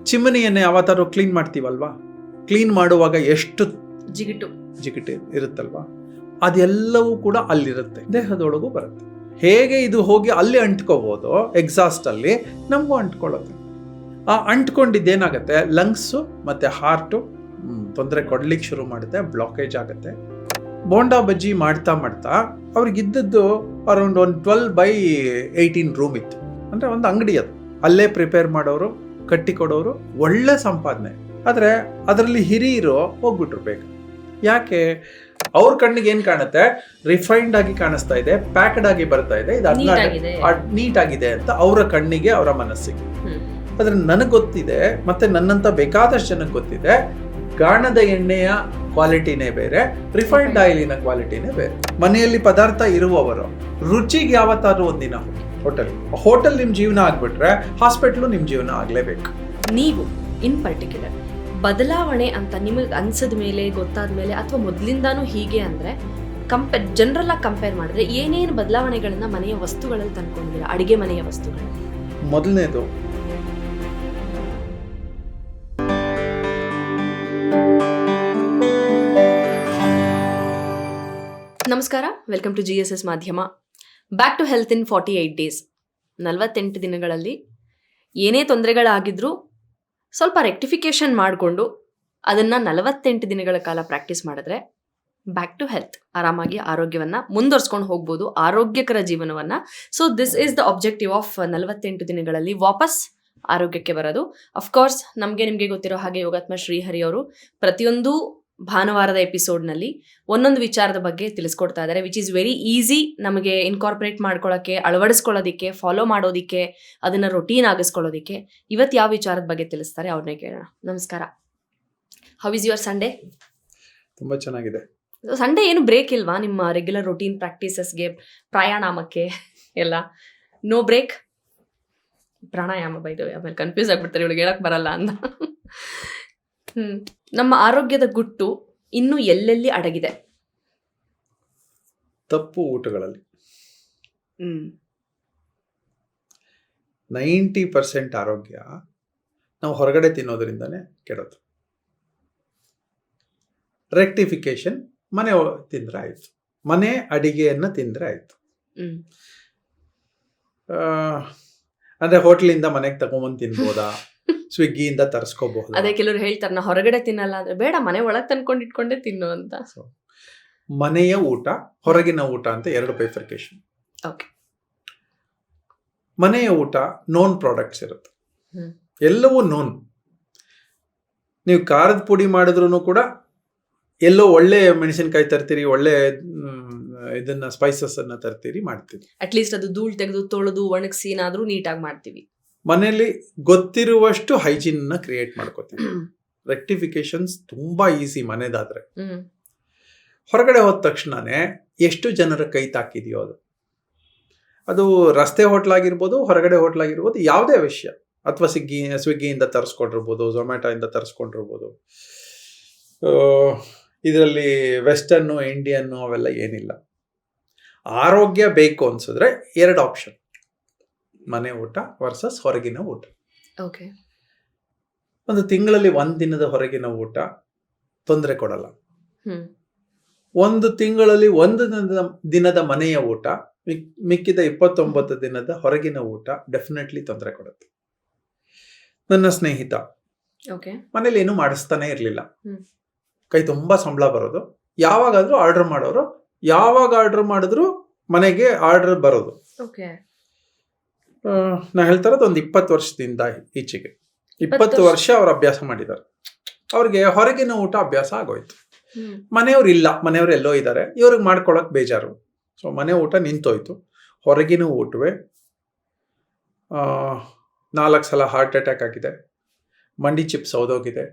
ಚಿಮನಿಯನ್ನೇ ಯಾವತ್ತಾರು clean ಮಾಡ್ತೀವಲ್ವಾ, clean ಮಾಡುವಾಗ ಎಷ್ಟು ಜಿಗಿಟು ಇರುತ್ತಲ್ವಾ, ಅದೆಲ್ಲವೂ ಕೂಡ ಅಲ್ಲಿರುತ್ತೆ, ದೇಹದೊಳಗೂ ಬರುತ್ತೆ. ಹೇಗೆ ಇದು ಹೋಗಿ ಅಲ್ಲಿ ಅಂಟ್ಕೋಬೋದು ಎಕ್ಸಾಸ್ಟ್ ಅಲ್ಲಿ, ನಮಗೂ ಅಂಟ್ಕೊಳ್ಳುತ್ತೆ. ಆ ಅಂಟ್ಕೊಂಡಿದ್ದೇನಾಗುತ್ತೆ, ಲಂಗ್ಸು ಮತ್ತು ಹಾರ್ಟು ತೊಂದರೆ ಕೊಡ್ಲಿಕ್ಕೆ ಶುರು ಮಾಡುತ್ತೆ, ಬ್ಲಾಕೇಜ್ ಆಗುತ್ತೆ. ಬೋಂಡಾ ಬಜ್ಜಿ ಮಾಡ್ತಾ ಮಾಡ್ತಾ ಅವ್ರಿಗಿದ್ದದ್ದು ಅರೌಂಡ್ ಒಂದು 12/18 ರೂಮ್ ಇತ್ತು. ಅಂದರೆ ಒಂದು ಅಂಗಡಿ ಅದು, ಅಲ್ಲೇ ಪ್ರಿಪೇರ್ ಮಾಡೋರು, ಕಟ್ಟಿ ಕೊಡೋರು, ಒಳ್ಳೆ ಸಂಪಾದನೆ. ಆದರೆ ಅದರಲ್ಲಿ ಹಿರಿಯರು ಹೋಗ್ಬಿಟ್ರು ಬೇಕು. ಯಾಕೆ? ಅವ್ರ ಕಣ್ಣಿಗೆ ಏನು ಕಾಣುತ್ತೆ, ರಿಫೈನ್ಡ್ ಆಗಿ ಕಾಣಿಸ್ತಾ ಇದೆ, ಪ್ಯಾಕ್ಡ್ ಆಗಿ ಬರ್ತಾ ಇದೆ, ಇದು ನೀಟ್ ಆಗಿದೆ ಅಂತ ಅವರ ಕಣ್ಣಿಗೆ, ಅವರ ಮನಸ್ಸಿಗೆ. ಆದರೆ ನನಗೆ ಗೊತ್ತಿದೆ, ಮತ್ತೆ ನನ್ನಂತ ಬೇಕಾದಷ್ಟು ಜನಕ್ಕೆ ಗೊತ್ತಿದೆ, ಗಾಣದ ಎಣ್ಣೆಯ ಕ್ವಾಲಿಟಿನೇ ಬೇರೆ, ರಿಫೈನ್ಡ್ ಆಯಿಲಿನ ಕ್ವಾಲಿಟಿನೇ ಬೇರೆ. ಮನೆಯಲ್ಲಿ ಪದಾರ್ಥ ಇರುವವರು ರುಚಿಗೆ ಯಾವತ್ತಾದ್ರೂ ಒಂದಿನ ಹೋಟೆಲ್ ನಿಮ್ಮ ಜೀವನ ಆಗ್ಬಿಟ್ರೆ ಹಾಸ್ಪಿಟ್ಲು ನಿಮ್ಮ ಜೀವನ ಆಗ್ಲೇಬೇಕು. ನೀವು ಇನ್ ಪರ್ಟಿಕ್ಯುಲರ್ ಬದಲಾವಣೆ ಅಂತ ನಿಮಗೆ ಅನ್ಸದ ಮೇಲೆ, ಗೊತ್ತಾದ ಮೇಲೆ, ಅಥವಾ ಮೊದಲಿಂದಾನು ಹೀಗೆ ಅಂದರೆ ಜನರಲ್ ಆಗಿ ಕಂಪೇರ್ ಮಾಡಿದ್ರೆ ಏನೇನು ಬದಲಾವಣೆಗಳನ್ನ ಮನೆಯ ವಸ್ತುಗಳಲ್ಲಿ ತಂದ್ಕೊಂಡಿದ್ದೀರಾ, ಅಡಿಗೆ ಮನೆಯ ವಸ್ತುಗಳಲ್ಲಿ? ಮೊದಲನೇದು, ನಮಸ್ಕಾರ, welcome to GSS Madhyama. Back to health in 48 days. 48 ದಿನಗಳಲ್ಲಿ ಏನೇ ತೊಂದರೆಗಳಾಗಿದ್ರೂ ಸ್ವಲ್ಪ ರೆಕ್ಟಿಫಿಕೇಶನ್ ಮಾಡಿಕೊಂಡು ಅದನ್ನು 48 ದಿನಗಳ ಕಾಲ ಪ್ರಾಕ್ಟೀಸ್ ಮಾಡಿದ್ರೆ ಬ್ಯಾಕ್ ಟು ಹೆಲ್ತ್, ಆರಾಮಾಗಿ ಆರೋಗ್ಯವನ್ನು ಮುಂದುವರ್ಸ್ಕೊಂಡು ಹೋಗ್ಬೋದು, ಆರೋಗ್ಯಕರ ಜೀವನವನ್ನು. So this is the objective of 48 ದಿನಗಳಲ್ಲಿ ವಾಪಸ್ ಆರೋಗ್ಯಕ್ಕೆ ಬರೋದು. ಅಫ್ಕೋರ್ಸ್ ನಿಮಗೆ ಗೊತ್ತಿರೋ ಹಾಗೆ ಯೋಗಾತ್ಮ ಶ್ರೀಹರಿ ಅವರು ಪ್ರತಿಯೊಂದು ಭಾನುವಾರದ ಎಪಿಸೋಡ್ನಲ್ಲಿ ಒಂದೊಂದು ವಿಚಾರದ ಬಗ್ಗೆ ತಿಳಿಸ್ಕೊಡ್ತಾ ಇದ್ದಾರೆ, ವಿಚ್ ಈಸ್ ವೆರಿ ಈಸಿ ನಮಗೆ ಇನ್ಕಾರ್ಪೊರೇಟ್ ಮಾಡ್ಕೊಳ್ಳೋಕ್ಕೆ, ಅಳವಡಿಸ್ಕೊಳ್ಳೋದಿಕ್ಕೆ, ಫಾಲೋ ಮಾಡೋದಿಕ್ಕೆ, ಅದನ್ನು ರೊಟೀನ್ ಆಗಿಸ್ಕೊಳ್ಳೋದಿಕ್ಕೆ. ಇವತ್ತು ಯಾವ ವಿಚಾರದ ಬಗ್ಗೆ ತಿಳಿಸ್ತಾರೆ ಅವ್ರನ್ನೇ ಕೇಳೋಣ. ನಮಸ್ಕಾರ. How is your Sunday? ತುಂಬ ಚೆನ್ನಾಗಿದೆ. ಸಂಡೇ ಏನು ಬ್ರೇಕ್ ಇಲ್ವಾ ನಿಮ್ಮ ರೆಗ್ಯುಲರ್ ರೊಟೀನ್ ಪ್ರಾಕ್ಟೀಸಸ್ಗೆ, ಪ್ರಾಣಾಯಾಮಕ್ಕೆ ಎಲ್ಲ? No break? ಪ್ರಾಣಾಯಾಮ ಬೈದು ಆಮೇಲೆ ಕನ್ಫ್ಯೂಸ್ ಆಗ್ಬಿಡ್ತಾರೆ, ಇವಳಿಗೆ ಹೇಳಕ್ ಬರಲ್ಲ ಅಂತ. ನಮ್ಮ ಆರೋಗ್ಯದ ಗುಟ್ಟು ಇನ್ನು ಎಲ್ಲೆಲ್ಲಿ ಅಡಗಿದೆ? ತಪ್ಪು ಊಟಗಳಲ್ಲಿ. 90% ಆರೋಗ್ಯ ನಾವು ಹೊರಗಡೆ ತಿನ್ನೋದ್ರಿಂದನೇ ಕೆಡೋದು. ರೆಕ್ಟಿಫಿಕೇಶನ್ ಮನೆ ತಿಂದ್ರೆ ಆಯ್ತು, ಮನೆ ಅಡಿಗೆಯನ್ನು ತಿಂದ್ರೆ ಆಯ್ತು. ಅಂದ್ರೆ ಹೋಟ್ಲಿಂದ ಮನೆಗೆ ತಗೊಂಬಂದು ತಿನ್ಬೋದಾ, ಸ್ವಿಗ್ಗಿಯಿಂದ ತರಿಸ್ಕೋಬಹುದು? ಅದೇ ಕೆಲವರು ಹೇಳ್ತಾರೆ, ನಾ ಹೊರಗಡೆ ತಿನ್ನಲ್ಲ ಅಂದ್ರೆ ಬೇಡ, ಮನೆ ಒಳಗೆ ತಂದ್ಕೊಂಡು ಇಟ್ಕೊಂಡೇ ತಿನ್ನು ಅಂತ. ಮನೆಯ ಊಟ, ಹೊರಗಿನ ಊಟ ಅಂತ ಎರಡು ಬೈಫರ್ಕೇಶನ್. ಓಕೆ. ಮನೆಯ ಊಟ ನೋನ್ ಪ್ರಾಡಕ್ಟ್ಸ್ ಇರುತ್ತೆ, ಎಲ್ಲವೂ ನೋನ್. ನೀವು ಖಾರದ ಪುಡಿ ಮಾಡಿದ್ರು ಕೂಡ ಎಲ್ಲೋ ಒಳ್ಳೆ ಮೆಣಸಿನಕಾಯಿ ತರ್ತೀರಿ, ಒಳ್ಳೆ ಇದನ್ನ ಸ್ಪೈಸಸ್ ಅನ್ನ ತರ್ತೀರಿ, ಮಾಡ್ತೀವಿ. ಅಟ್ಲೀಸ್ಟ್ ಅದು ಧೂಳು ತೆಗೆದು ತೊಳೆದು ಒಣಗಿಸಿ ಏನಾದ್ರೂ ನೀಟಾಗಿ ಮಾಡ್ತೀವಿ. ಮನೆಯಲ್ಲಿ ಗೊತ್ತಿರುವಷ್ಟು ಹೈಜೀನ್ ನ ಕ್ರಿಯೇಟ್ ಮಾಡ್ಕೋತೀವಿ. ರೆಕ್ಟಿಫಿಕೇಶನ್ಸ್ ತುಂಬಾ ಈಸಿ ಮನೆದಾದ್ರೆ. ಹೊರಗಡೆ ಹೋದ ತಕ್ಷಣನೇ ಎಷ್ಟು ಜನರ ಕೈ ತಾಕಿದೆಯೋ ಅದು ರಸ್ತೆ ಹೋಟ್ಲಾಗಿರ್ಬೋದು, ಹೊರಗಡೆ ಹೋಟ್ಲಾಗಿರ್ಬೋದು, ಯಾವುದೇ ವಿಷಯ, ಅಥವಾ ಸ್ವಿಗ್ಗಿಯಿಂದ ತರಿಸ್ಕೊಂಡಿರ್ಬೋದು, ಝೊಮ್ಯಾಟೊಯಿಂದ ತರಿಸ್ಕೊಂಡಿರ್ಬೋದು. ಇದರಲ್ಲಿ ವೆಸ್ಟರ್ನು, ಇಂಡಿಯನ್ನು ಅವೆಲ್ಲ ಏನಿಲ್ಲ. ಆರೋಗ್ಯ ಬೇಕು ಅನ್ಸಿದ್ರೆ ಎರಡು ಆಪ್ಷನ್, ಮನೆ ಊಟ ವರ್ಸಸ್ ಹೊರಗಿನ ಊಟ. ಓಕೆ. ಒಂದು ತಿಂಗಳಲ್ಲಿ 1 ದಿನದ ಹೊರಗಿನ ಊಟ ತೊಂದರೆ ಕೊಡಲ್ಲ. ಒಂದು ತಿಂಗಳಲ್ಲಿ 1 ದಿನದ ಮನೆಯ ಊಟ, ಮಿಕ್ಕಿದ 29 ದಿನದ ಹೊರಗಿನ ಊಟ ಡೆಫಿನೆಟ್ಲಿ ತೊಂದರೆ ಕೊಡುತ್ತೆ. ನನ್ನ ಸ್ನೇಹಿತ ಮನೇಲಿ ಏನು ಮಾಡಿಸ್ತಾನೆ ಇರಲಿಲ್ಲ, ಕೈ ತುಂಬಾ ಸಂಬಳ ಬರೋದು, ಯಾವಾಗಾದ್ರೂ ಆರ್ಡರ್ ಮಾಡೋರು, ಯಾವಾಗ ಆರ್ಡರ್ ಮಾಡಿದ್ರು ಮನೆಗೆ ಆರ್ಡರ್ ಬರೋದು. ನಾ ಹೇಳ್ತಾರದು ಒಂದು 20 ವರ್ಷದಿಂದ ಈಚೆಗೆ 20 ವರ್ಷ ಅವ್ರು ಅಭ್ಯಾಸ ಮಾಡಿದ್ದಾರೆ. ಅವ್ರಿಗೆ ಹೊರಗಿನ ಊಟ ಅಭ್ಯಾಸ ಆಗೋಯ್ತು. ಮನೆಯವ್ರು ಇಲ್ಲ, ಮನೆಯವ್ರು ಎಲ್ಲೋ ಇದ್ದಾರೆ, ಇವ್ರಿಗೆ ಮಾಡ್ಕೊಳಕ್ ಬೇಜಾರು. ಸೊ ಮನೆ ಊಟ ನಿಂತೋಯ್ತು. ಹೊರಗಿನ ಊಟವೇ 4 ಸಲ ಹಾರ್ಟ್ ಅಟ್ಯಾಕ್ ಆಗಿದೆ, ಮಂಡಿ ಚಿಪ್ಸ್ ಸೌದೋಗಿದೆ.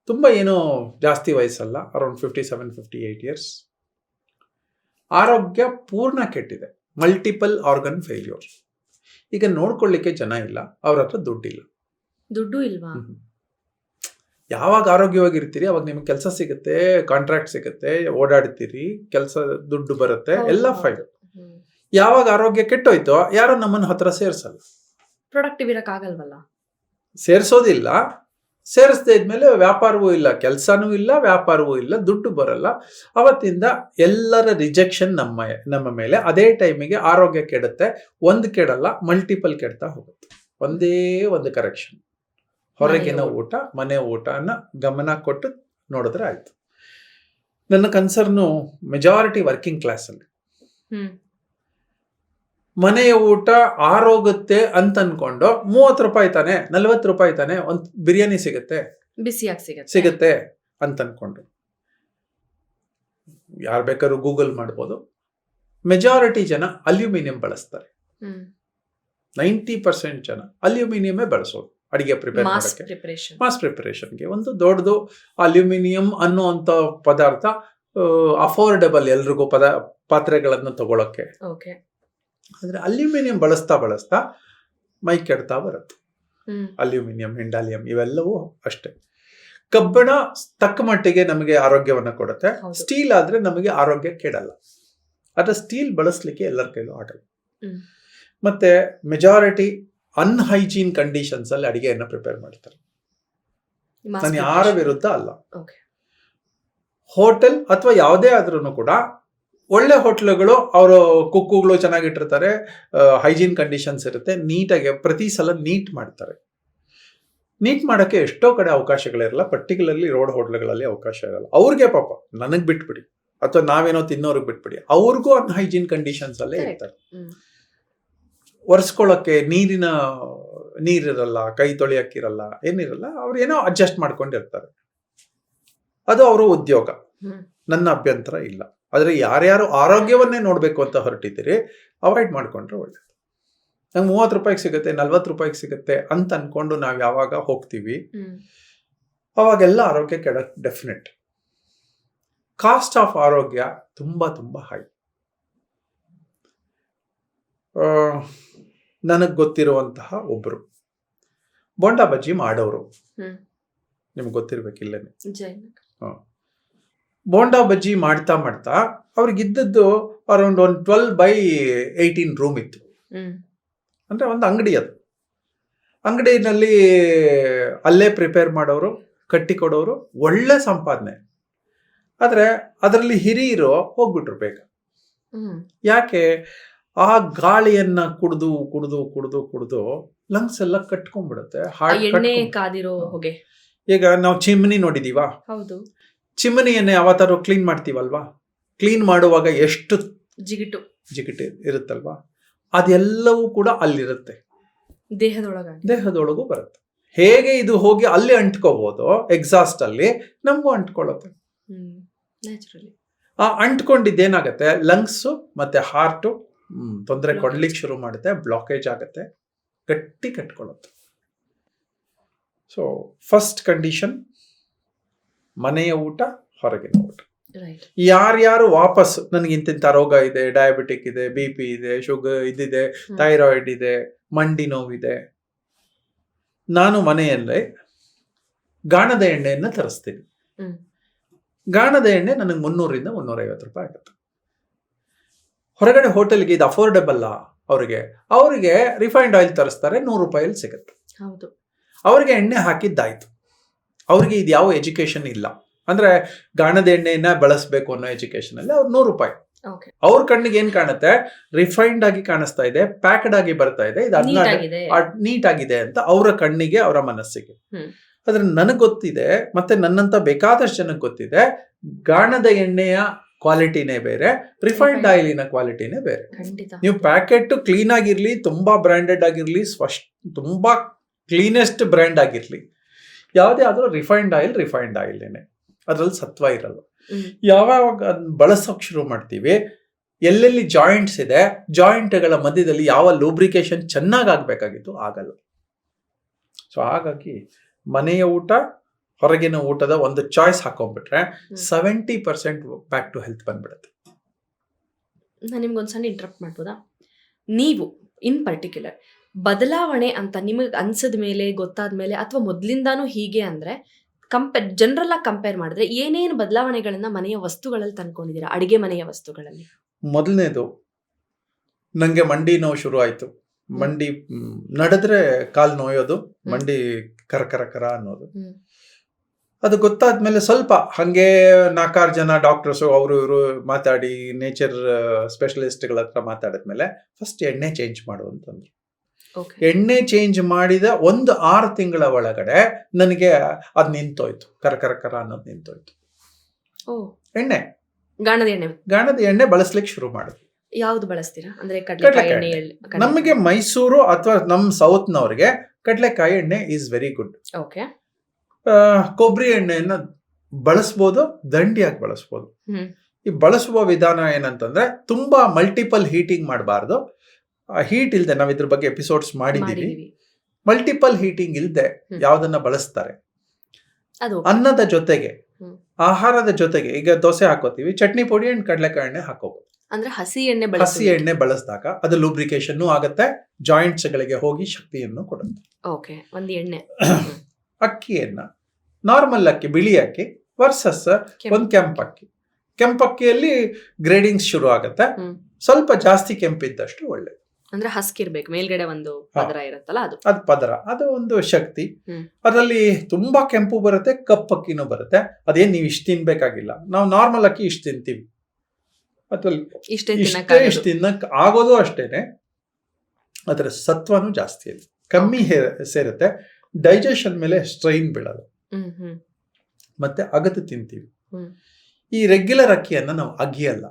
ತುಂಬ ಏನೋ ಜಾಸ್ತಿ ವಯಸ್ಸಲ್ಲ, ಅರೌಂಡ್ 57-58 ಇಯರ್ಸ್. ಆರೋಗ್ಯ ಪೂರ್ಣ ಕೆಟ್ಟಿದೆ, ಮಲ್ಟಿಪಲ್ ಆರ್ಗನ್ ಫೇಲ್ಯೂರ್. ಈಗ ನೋಡ್ಕೊಳ್ಳಿಕ್ಕೆ ಜನ ಇಲ್ಲ, ಅವ್ರ ಹತ್ರ ದುಡ್ಡು ಇಲ್ವಾ? ಯಾವಾಗ ಆರೋಗ್ಯವಾಗಿರ್ತೀರಿ ಅವಾಗ ನಿಮ್ಗೆ ಕೆಲಸ ಸಿಗುತ್ತೆ, ಕಾಂಟ್ರಾಕ್ಟ್ ಸಿಗುತ್ತೆ, ಓಡಾಡ್ತೀರಿ, ಕೆಲಸ ದುಡ್ಡು ಬರುತ್ತೆ, ಎಲ್ಲ ಫೈನ್. ಯಾವಾಗ ಆರೋಗ್ಯ ಕೆಟ್ಟೋಯ್ತೋ ಯಾರೋ ನಮ್ಮನ್ನ ಹತ್ರ ಸೇರ್ಸಲ್ಲ. ಪ್ರೊಡಕ್ಟಿವ್ ಇರಕ್ಕಾಗಲ್ವಲ್ಲ. ಸೇರಿಸೋದಿಲ್ಲ. ಸೇರಿಸದೇ ಇದ್ಮೇಲೆ ವ್ಯಾಪಾರವೂ ಇಲ್ಲ, ಕೆಲಸನೂ ಇಲ್ಲ, ವ್ಯಾಪಾರವೂ ಇಲ್ಲ, ದುಡ್ಡು ಬರಲ್ಲ. ಅವತ್ತಿಂದ ಎಲ್ಲರ ರಿಜೆಕ್ಷನ್ ನಮ್ಮ ಮೇಲೆ. ಅದೇ ಟೈಮಿಗೆ ಆರೋಗ್ಯ ಕೆಡುತ್ತೆ. ಒಂದು ಕೆಡಲ್ಲ, ಮಲ್ಟಿಪಲ್ ಕೆಡ್ತಾ ಹೋಗುತ್ತೆ. ಒಂದೇ ಒಂದು ಕರೆಕ್ಷನ್, ಹೊರಗಿನ ಊಟ, ಮನೆ ಊಟನ ಗಮನ ಕೊಟ್ಟು ನೋಡಿದ್ರೆ ಆಯ್ತು. ನನ್ನ ಕನ್ಸರ್ನು ಮೆಜಾರಿಟಿ ವರ್ಕಿಂಗ್ ಕ್ಲಾಸಲ್ಲಿ ಮನೆಯ ಊಟ ಆರೋಗುತ್ತೆ ಅಂತ ಅನ್ಕೊಂಡು 30 ರೂಪಾಯಿ ತಾನೆ, 40 ರೂಪಾಯಿ ತಾನೆ ಒಂದು ಬಿರಿಯಾನಿ ಸಿಗುತ್ತೆ, ಬಿಸಿಯಾಗಿ ಸಿಗುತ್ತೆ ಅಂತ ಅನ್ಕೊಂಡು ಯಾರು ಬೇಕಾದ್ರೂ ಗೂಗಲ್ ಮಾಡ್ಬೋದು. ಮೆಜಾರಿಟಿ ಜನ ಅಲ್ಯೂಮಿನಿಯಂ ಬಳಸ್ತಾರೆ. 90% ಜನ ಅಲ್ಯೂಮಿನಿಯಮೇ ಬಳಸೋದು ಅಡಿಗೆ ಪ್ರಿಪೇರ್ ಮಾಡೋಕ್ಕೆ, ಮಾಸ್ ಪ್ರಿಪರೇಷನ್ಗೆ. ಒಂದು ದೊಡ್ಡದು ಅಲ್ಯೂಮಿನಿಯಂ ಅನ್ನುವಂಥ ಪದಾರ್ಥ ಅಫೋರ್ಡೆಬಲ್ ಎಲ್ರಿಗೂ ಪಾತ್ರೆಗಳನ್ನು ತಗೊಳಕ್ಕೆ. ಆದರೆ ಅಲ್ಯೂಮಿನಿಯಂ ಬಳಸ್ತಾ ಮೈ ಕೆಡ್ತಾ ಬರುತ್ತೆ. ಅಲ್ಯೂಮಿನಿಯಂ, ಇಂಡಾಲಿಯಂ ಇವೆಲ್ಲವೂ ಅಷ್ಟೇ. ಕಬ್ಬಿಣ ತಕ್ಕ ಮಟ್ಟಿಗೆ ನಮಗೆ ಆರೋಗ್ಯವನ್ನು ಕೊಡುತ್ತೆ. ಸ್ಟೀಲ್ ಆದ್ರೆ ನಮಗೆ ಆರೋಗ್ಯ ಕೆಡಲ್ಲ. ಆದರೆ ಸ್ಟೀಲ್ ಬಳಸಲಿಕ್ಕೆ ಎಲ್ಲರ ಕೈಲೂ ಆಗಲ್ಲ. ಮತ್ತೆ ಮೆಜಾರಿಟಿ ಅನ್ಹೈಜೀನ್ ಕಂಡೀಷನ್ಸ್ ಅಲ್ಲಿ ಅಡಿಗೆಯನ್ನು ಪ್ರಿಪೇರ್ ಮಾಡ್ತಾರೆ. ನಾನು ಯಾರ ವಿರುದ್ಧ ಅಲ್ಲ. ಹೋಟೆಲ್ ಅಥವಾ ಯಾವುದೇ ಆದ್ರೂ ಕೂಡ ಒಳ್ಳೆ ಹೋಟ್ಲುಗಳು ಅವರು ಕುಕ್ಕುಗಳು ಚೆನ್ನಾಗಿಟ್ಟಿರ್ತಾರೆ, ಹೈಜೀನ್ ಕಂಡೀಷನ್ಸ್ ಇರುತ್ತೆ, ನೀಟಾಗಿ ಪ್ರತಿ ಸಲ ನೀಟ್ ಮಾಡ್ತಾರೆ. ನೀಟ್ ಮಾಡೋಕ್ಕೆ ಎಷ್ಟೋ ಕಡೆ ಅವಕಾಶಗಳಿರಲ್ಲ, ಪರ್ಟಿಕ್ಯುಲರ್ಲಿ ರೋಡ್ ಹೋಟ್ಲುಗಳಲ್ಲಿ ಅವಕಾಶ ಇರಲ್ಲ. ಅವ್ರಿಗೆ ಪಾಪ ನನಗೆ ಬಿಟ್ಬಿಡಿ ಅಥವಾ ನಾವೇನೋ ತಿನ್ನೋರಿಗೆ ಬಿಟ್ಬಿಡಿ, ಅವ್ರಿಗೂ ಅನ್ಹೈಜೀನ್ ಕಂಡೀಷನ್ಸ್ ಅಲ್ಲೇ ಇರ್ತಾರೆ. ಒರೆಸ್ಕೊಳ್ಳೋಕ್ಕೆ ನೀರಿರಲ್ಲ, ಕೈ ತೊಳೆಯೋಕ್ಕಿರಲ್ಲ, ಏನಿರಲ್ಲ, ಅವ್ರು ಏನೋ ಅಡ್ಜಸ್ಟ್ ಮಾಡ್ಕೊಂಡಿರ್ತಾರೆ. ಅದು ಅವರ ಉದ್ಯೋಗ, ನನ್ನ ಅಭ್ಯಂತರ ಇಲ್ಲ. ಆದರೆ ಯಾರ್ಯಾರು ಆರೋಗ್ಯವನ್ನೇ ನೋಡಬೇಕು ಅಂತ ಹೊರಟಿದ್ದೀರಿ ಅವಾಯ್ಡ್ ಮಾಡ್ಕೊಂಡ್ರೆ ಒಳ್ಳೇದು. ನಂಗೆ 30 ರೂಪಾಯಿಗೆ ಸಿಗುತ್ತೆ, 40 ರೂಪಾಯಿಗೆ ಸಿಗುತ್ತೆ ಅಂತ ಅನ್ಕೊಂಡು ನಾವು ಯಾವಾಗ ಹೋಗ್ತೀವಿ ಅವಾಗೆಲ್ಲ ಆರೋಗ್ಯ ಕೆಡಕ್ಕೆ ಡೆಫಿನೆಟ್. ಕಾಸ್ಟ್ ಆಫ್ ಆರೋಗ್ಯ ತುಂಬ ತುಂಬ ಹೈ. ನನಗೆ ಗೊತ್ತಿರುವಂತಹ ಒಬ್ಬರು ಬೋಂಡಾ ಬಜ್ಜಿ ಮಾಡೋರು, ನಿಮ್ಗೆ ಗೊತ್ತಿರ್ಬೇಕಿಲ್ಲೇನೆ. ಬೋಂಡಾ ಬಜ್ಜಿ ಮಾಡ್ತಾ ಅವ್ರಿಗಿದ್ದದ್ದು ಅರೌಂಡ್ 12/18 ರೂಮ್ ಇತ್ತು. ಅಂದರೆ ಒಂದು ಅಂಗಡಿ, ಅದು ಅಂಗಡಿನಲ್ಲಿ ಅಲ್ಲೇ ಪ್ರಿಪೇರ್ ಮಾಡೋರು, ಕಟ್ಟಿಕೊಡೋರು, ಒಳ್ಳೆ ಸಂಪಾದನೆ. ಆದರೆ ಅದರಲ್ಲಿ ಹಿರಿಯರು ಹೋಗ್ಬಿಟ್ರು ಬೇಗ. ಯಾಕೆ? ಆ ಗಾಳಿಯನ್ನ ಕುಡಿದು ಕುಡಿದು ಕುಡಿದು ಕುಡಿದು ಲಂಗ್ಸ್ ಎಲ್ಲ ಕಟ್ಕೊಂಡ್ಬಿಡುತ್ತೆ. ಈಗ ನಾವು ಚಿಮ್ನಿ ನೋಡಿದೀವಾ? ಹೌದು. ಚಿಮನಿಯನ್ನೇ ಯಾವತ್ತಾರು ಕ್ಲೀನ್ ಮಾಡ್ತೀವಲ್ವಾ? ಕ್ಲೀನ್ ಮಾಡುವಾಗ ಎಷ್ಟು ಜಿಗಿಟು ಇರುತ್ತಲ್ವಾ? ಅದೆಲ್ಲವೂ ಕೂಡ ಅಲ್ಲಿರುತ್ತೆ, ದೇಹದೊಳಗೂ ಬರುತ್ತೆ. ಹೇಗೆ ಇದು ಹೋಗಿ ಅಲ್ಲಿ ಅಂಟ್ಕೋಬಹುದು, ಎಕ್ಸಾಸ್ಟ್ ಅಲ್ಲಿ ನಮಗೂ ಅಂಟ್ಕೊಳ್ಳುತ್ತೆ. ಆ ಅಂಟ್ಕೊಂಡಿದ್ದೇನಾಗತ್ತೆ, ಲಂಗ್ಸು ಮತ್ತೆ ಹಾರ್ಟು ತೊಂದರೆ ಕೊಡ್ಲಿಕ್ಕೆ ಶುರು ಮಾಡುತ್ತೆ, ಬ್ಲಾಕೇಜ್ ಆಗುತ್ತೆ, ಗಟ್ಟಿ ಕಟ್ಕೊಳ್ಳುತ್ತೆ. ಸೊ ಫಸ್ಟ್ ಕಂಡೀಷನ್ ಮನೆಯ ಊಟ, ಹೊರಗಿನ ಊಟ. ಯಾರ್ಯಾರು ವಾಪಸ್ ನನಗೆ ಇಂತಿಂಥ ರೋಗ ಇದೆ, ಡಯಾಬಿಟಿಕ್ ಇದೆ, BP ಇದೆ, ಶುಗರ್ ಇದಿದೆ, ಥೈರಾಯ್ಡ್ ಇದೆ, ಮಂಡಿ ನೋವಿದೆ, ನಾನು ಮನೆಯಲ್ಲೇ ಗಾಣದ ಎಣ್ಣೆಯನ್ನು ತರಿಸ್ತೀನಿ. ಗಾಣದ ಎಣ್ಣೆ ನನಗೆ 300ರಿಂದ 350 ರೂಪಾಯಿ ಆಗುತ್ತೆ. ಹೊರಗಡೆ ಹೋಟೆಲ್ಗೆ ಇದು ಅಫೋರ್ಡೆಬಲ್ ಅವರಿಗೆ ರಿಫೈನ್ಡ್ ಆಯಿಲ್ ತರಿಸ್ತಾರೆ, 100 ರೂಪಾಯಲ್ಲಿ ಸಿಗುತ್ತೆ. ಅವರಿಗೆ ಎಣ್ಣೆ ಹಾಕಿದ್ದಾಯ್ತು. ಅವ್ರಿಗೆ ಇದು ಯಾವ ಎಜುಕೇಶನ್ ಇಲ್ಲ. ಅಂದ್ರೆ ಗಾಣದ ಎಣ್ಣೆಯನ್ನ ಬಳಸಬೇಕು ಅನ್ನೋ ಎಜುಕೇಶನ್ ಅಲ್ಲಿ ಅವ್ರು 100 ರೂಪಾಯಿ. ಅವ್ರ ಕಣ್ಣಿಗೆ ಏನ್ ಕಾಣುತ್ತೆ, ರಿಫೈನ್ಡ್ ಆಗಿ ಕಾಣಿಸ್ತಾ ಇದೆ, ಪ್ಯಾಕ್ಡ್ ಆಗಿ ಬರ್ತಾ ಇದೆ, ಇದು ನೀಟ್ ಆಗಿದೆ ಅಂತ ಅವರ ಕಣ್ಣಿಗೆ, ಅವರ ಮನಸ್ಸಿಗೆ. ಆದ್ರೆ ನನಗೆ ಗೊತ್ತಿದೆ, ಮತ್ತೆ ನನ್ನಂತ ಬೇಕಾದಷ್ಟು ಜನಕ್ಕೆ ಗೊತ್ತಿದೆ, ಗಾಣದ ಎಣ್ಣೆಯ ಕ್ವಾಲಿಟಿನೇ ಬೇರೆ, ರಿಫೈನ್ಡ್ ಆಯಿಲಿನ ಕ್ವಾಲಿಟಿನೇ ಬೇರೆ. ನೀವು ಪ್ಯಾಕೆಟ್ ಕ್ಲೀನ್ ಆಗಿರ್ಲಿ, ತುಂಬಾ ಬ್ರ್ಯಾಂಡೆಡ್ ಆಗಿರ್ಲಿ, ತುಂಬಾ ಕ್ಲೀನೆಸ್ಟ್ ಬ್ರ್ಯಾಂಡ್ ಆಗಿರ್ಲಿ, ಯಾವುದೇ ಆದ್ರೂ ರಿಫೈನ್ಡ್ ಆಯಿಲ್ನೇನೆ, ಅದ್ರಲ್ಲಿ ಸತ್ವ ಇರಲ್ಲ. ಯಾವಾಗ ಬಳಸೋಕೆ ಶುರು ಮಾಡ್ತೀವಿ, ಎಲ್ಲೆಲ್ಲಿ ಜಾಯಿಂಟ್ಸ್ ಇದೆ, ಜಾಯಿಂಟ್ಗಳ ಮಧ್ಯದಲ್ಲಿ ಯಾವ ಲೂಬ್ರಿಕೇಶನ್ ಚೆನ್ನಾಗಿ ಆಗ್ಬೇಕಾಗಿತ್ತು ಆಗಲ್ಲ. ಸೊ ಹಾಗಾಗಿ ಮನೆಯ ಊಟ, ಹೊರಗಿನ ಊಟದ ಒಂದು ಚಾಯ್ಸ್ ಹಾಕೊಂಡ್ಬಿಟ್ರೆ 70% ಬ್ಯಾಕ್ ಟು ಹೆಲ್ತ್ ಬಂದ್ಬಿಡುತ್ತೆ. ನಾನು ನಿಮ್ಗೊಂದು ಸಣ್ಣ ಇಂಟ್ರಪ್ಟ್ ಮಾಡ್ಬೋದಾ? ನೀವು ಇನ್ ಪರ್ಟಿಕ್ಯುಲರ್ ಬದಲಾವಣೆ ಅಂತ ನಿಮಗೆ ಅನ್ಸದ ಮೇಲೆ, ಗೊತ್ತಾದ ಮೇಲೆ, ಅಥವಾ ಮೊದಲಿಂದಾನು ಹೀಗೆ ಅಂದ್ರೆ ಜನರಲ್ ಆಗಿ ಕಂಪೇರ್ ಮಾಡಿದ್ರೆ ಏನೇನು ಬದಲಾವಣೆಗಳನ್ನ ಮನೆಯ ವಸ್ತುಗಳಲ್ಲಿ ತಂದ್ಕೊಂಡಿದ್ದೀರಾ, ಅಡಿಗೆ ಮನೆಯ ವಸ್ತುಗಳಲ್ಲಿ? ಮೊದಲನೇದು, ನಂಗೆ ಮಂಡಿ ನೋವು ಶುರು ಆಯ್ತು. ಮಂಡಿ ನಡೆದ್ರೆ ಕಾಲು ನೋಯೋದು, ಮಂಡಿ ಕರ ಅನ್ನೋದು. ಅದು ಗೊತ್ತಾದ್ಮೇಲೆ ಸ್ವಲ್ಪ ಹಂಗೆ 4-6 ಜನ ಡಾಕ್ಟರ್ಸು ಅವರು ಇವರು ಮಾತಾಡಿ ನೇಚರ್ ಸ್ಪೆಷಲಿಸ್ಟ್ಗಳ ಹತ್ರ ಮಾತಾಡಿದ್ಮೇಲೆ ಫಸ್ಟ್ ಎಣ್ಣೆ ಚೇಂಜ್ ಮಾಡು ಅಂತಂದ್ರು. ಎಣ್ಣೆ ಚೇಂಜ್ ಮಾಡಿದ 1-6 ತಿಂಗಳ ಒಳಗಡೆ ನನಗೆ ಅದು ನಿಂತೋಯ್ತು, ಕರ ಅನ್ನೋದು ನಿಂತೋಯ್ತು. ಎಣ್ಣೆ, ಗಾಣದ ಎಣ್ಣೆ ಬಳಸ್ಲಿಕ್ಕೆ ಶುರು ಮಾಡಿದ್ವಿ. ಯಾವ್ದು ಬಳಸ್ತೀರಾ? ಅಂದ್ರೆ ಕಡಲೆಕಾಯಿ ಎಣ್ಣೆ? ನಮಗೆ ಮೈಸೂರು ಅಥವಾ ನಮ್ಮ ಸೌತ್ನವ್ರಿಗೆ ಕಡಲೆಕಾಯಿ ಎಣ್ಣೆ ಈಸ್ ವೆರಿ ಗುಡ್. ಓಕೆ. ಕೊಬ್ಬರಿ ಎಣ್ಣೆಯನ್ನ ಬಳಸ್ಬೋದು, ದಂಡಿಯಾಗಿ ಬಳಸ್ಬೋದು. ಈ ಬಳಸುವ ವಿಧಾನ ಏನಂತಂದ್ರೆ ತುಂಬಾ ಮಲ್ಟಿಪಲ್ ಹೀಟಿಂಗ್ ಮಾಡಬಾರ್ದು. ಹೀಟ್ ಇಲ್ದೆ, ನಾವ್ ಇದ್ರ ಬಗ್ಗೆ ಎಪಿಸೋಡ್ಸ್ ಮಾಡಿದೀವಿ. ಮಲ್ಟಿಪಲ್ ಹೀಟಿಂಗ್ ಇಲ್ದೆ ಯಾವ್ದನ್ನ ಬಳಸ್ತಾರೆ, ಅನ್ನದ ಜೊತೆಗೆ ಆಹಾರದ ಜೊತೆಗೆ, ಈಗ ದೋಸೆ ಹಾಕೋತೀವಿ, ಚಟ್ನಿ ಪುಡಿ ಅಂಡ್ ಕಡಲೆಕಾಯಿ ಎಣ್ಣೆ ಹಾಕೋಬಹುದು. ಅಂದ್ರೆ ಹಸಿ ಎಣ್ಣೆ ಬಳಸಿದಾಗ ಅದು ಲೂಬ್ರಿಕೇಶನ್ ಆಗತ್ತೆ, ಜಾಯಿಂಟ್ಸ್ ಗಳಿಗೆ ಹೋಗಿ ಶಕ್ತಿಯನ್ನು ಕೊಡುತ್ತೆ. ಓಕೆ. ಒಂದು ಎಣ್ಣೆ. ಅಕ್ಕಿಯನ್ನ ನಾರ್ಮಲ್ ಅಕ್ಕಿ, ಬಿಳಿ ಅಕ್ಕಿ ವರ್ಸಸ್ ಒಂದು ಕೆಂಪಕ್ಕಿಯಲ್ಲಿ ಗ್ರೇಡಿಂಗ್ಸ್ ಶುರು ಆಗತ್ತೆ. ಸ್ವಲ್ಪ ಜಾಸ್ತಿ ಕೆಂಪಿದ್ದಷ್ಟು ಒಳ್ಳೆ. ಅಂದ್ರೆ ಹಸ್ಕಿರ್ಬೇಕು, ಮೇಲ್ಗಡೆ ಒಂದು ಪದರ ಇರುತ್ತಲ್ಲ, ಅದು ಪದರ, ಅದು ಒಂದು ಶಕ್ತಿ. ಅದರಲ್ಲಿ ತುಂಬಾ ಕೆಂಪು ಬರುತ್ತೆ, ಕಪ್ಪಕ್ಕಿನೂ ಬರುತ್ತೆ. ಅದೇನ್ ನೀವು ಇಷ್ಟು ತಿನ್ಬೇಕಾಗಿಲ್ಲ. ನಾವು ನಾರ್ಮಲ್ ಅಕ್ಕಿ ಇಷ್ಟು ತಿಂತೀವಿ, ಅದ್ರಲ್ಲಿ ಇಷ್ಟು ತಿನ್ನಕ್ ಆಗೋದು ಅಷ್ಟೇನೆ. ಅದರ ಸತ್ವನೂ ಜಾಸ್ತಿ ಇದೆ, ಕಮ್ಮಿ ಸೇರುತ್ತೆ. ಡೈಜೆಷನ್ ಮೇಲೆ ಸ್ಟ್ರೈನ್ ಬೀಳಲ್ಲ, ಮತ್ತೆ ಅಗದು ತಿಂತೀವಿ. ಈ ರೆಗ್ಯುಲರ್ ಅಕ್ಕಿಯನ್ನ ನಾವು ಅಗಿಯಲ್ಲ,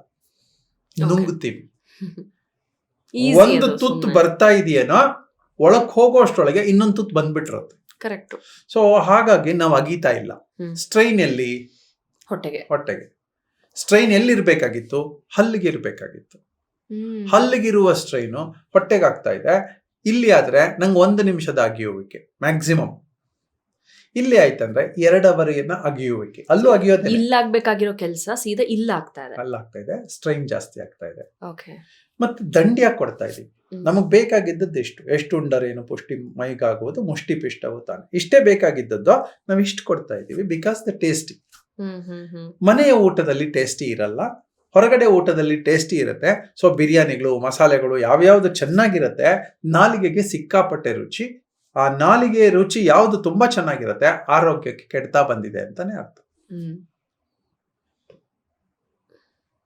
ನುಂಗುತ್ತೀವಿ. ಒಂದು ತುತ್ತು ಬರ್ತಾ ಇದೆಯೇನೋ, ಒಳಕ್ ಹೋಗೋಷ್ಟ್ರೊಳಗೆ ಇನ್ನೊಂದು ತುತ್ತು ಬಂದ್ಬಿಟ್ಟಿರುತ್ತೆ. ಕರೆಕ್ಟ್. ಸೊ ಹಾಗಾಗಿ ನಾವು ಅಗೀತಾ ಇಲ್ಲ. ಸ್ಟ್ರೈನ್ ಎಲ್ಲಿ? ಹೊಟ್ಟೆಗೆ. ಸ್ಟ್ರೈನ್ ಎಲ್ಲಿರ್ಬೇಕಾಗಿತ್ತು? ಹಲ್ಲಿಗೆ ಇರ್ಬೇಕಾಗಿತ್ತು. ಹಲ್ಲಿಗಿರುವ ಸ್ಟ್ರೈನು ಹೊಟ್ಟೆಗೆ ಆಗ್ತಾ ಇದೆ. ಇಲ್ಲಿ ಆದ್ರೆ ನಂಗೆ 1 ನಿಮಿಷದ ಅಗಿಯುವಿಕೆ ಮ್ಯಾಕ್ಸಿಮಮ್. ಇಲ್ಲಿ ಆಯ್ತಂದ್ರೆ 2 ಅವರ್ನ ಅಗಿಯುವಿಕೆ. ಅಲ್ಲೂ ಅಗಿಯೋದೇ ಇಲ್ಲ, ಆಗ್ಬೇಕಾಗಿರೋ ಕೆಲಸ ಸೀದಾ ಇಲ್ಲ ಆಗ್ತಾ ಇದೆ. ಸ್ಟ್ರೈನ್ ಜಾಸ್ತಿ ಆಗ್ತಾ ಇದೆ. ಓಕೆ. ಮತ್ತೆ ದಂಡಿಯಾಗಿ ಕೊಡ್ತಾ ಇದೀವಿ. ನಮಗ್ ಬೇಕಾಗಿದ್ದದ್ದು ಎಷ್ಟು ಉಂಡರೇನು ಪುಷ್ಟಿ ಮೈಗಾಗುವುದು, ಮುಷ್ಟಿ ಪಿಷ್ಟವು ತಾನೆ. ಇಷ್ಟೇ ಬೇಕಾಗಿದ್ದದ್ದು ನಾವು ಇಷ್ಟು ಕೊಡ್ತಾ ಇದೀವಿ. Because the tasty. ಮನೆಯ ಊಟದಲ್ಲಿ ಟೇಸ್ಟಿ ಇರಲ್ಲ, ಹೊರಗಡೆ ಊಟದಲ್ಲಿ ಟೇಸ್ಟಿ ಇರುತ್ತೆ. ಸೊ ಬಿರಿಯಾನಿಗಳು, ಮಸಾಲೆಗಳು ಯಾವ್ಯಾವ್ದು ಚೆನ್ನಾಗಿರುತ್ತೆ, ನಾಲಿಗೆಗೆ ಸಿಕ್ಕಾಪಟ್ಟೆ ರುಚಿ. ಆ ನಾಲಿಗೆ ರುಚಿ ಯಾವ್ದು ತುಂಬಾ ಚೆನ್ನಾಗಿರುತ್ತೆ, ಆರೋಗ್ಯಕ್ಕೆ ಕೆಡ್ತಾ ಬಂದಿದೆ ಅಂತಾನೆ ಅರ್ಥ.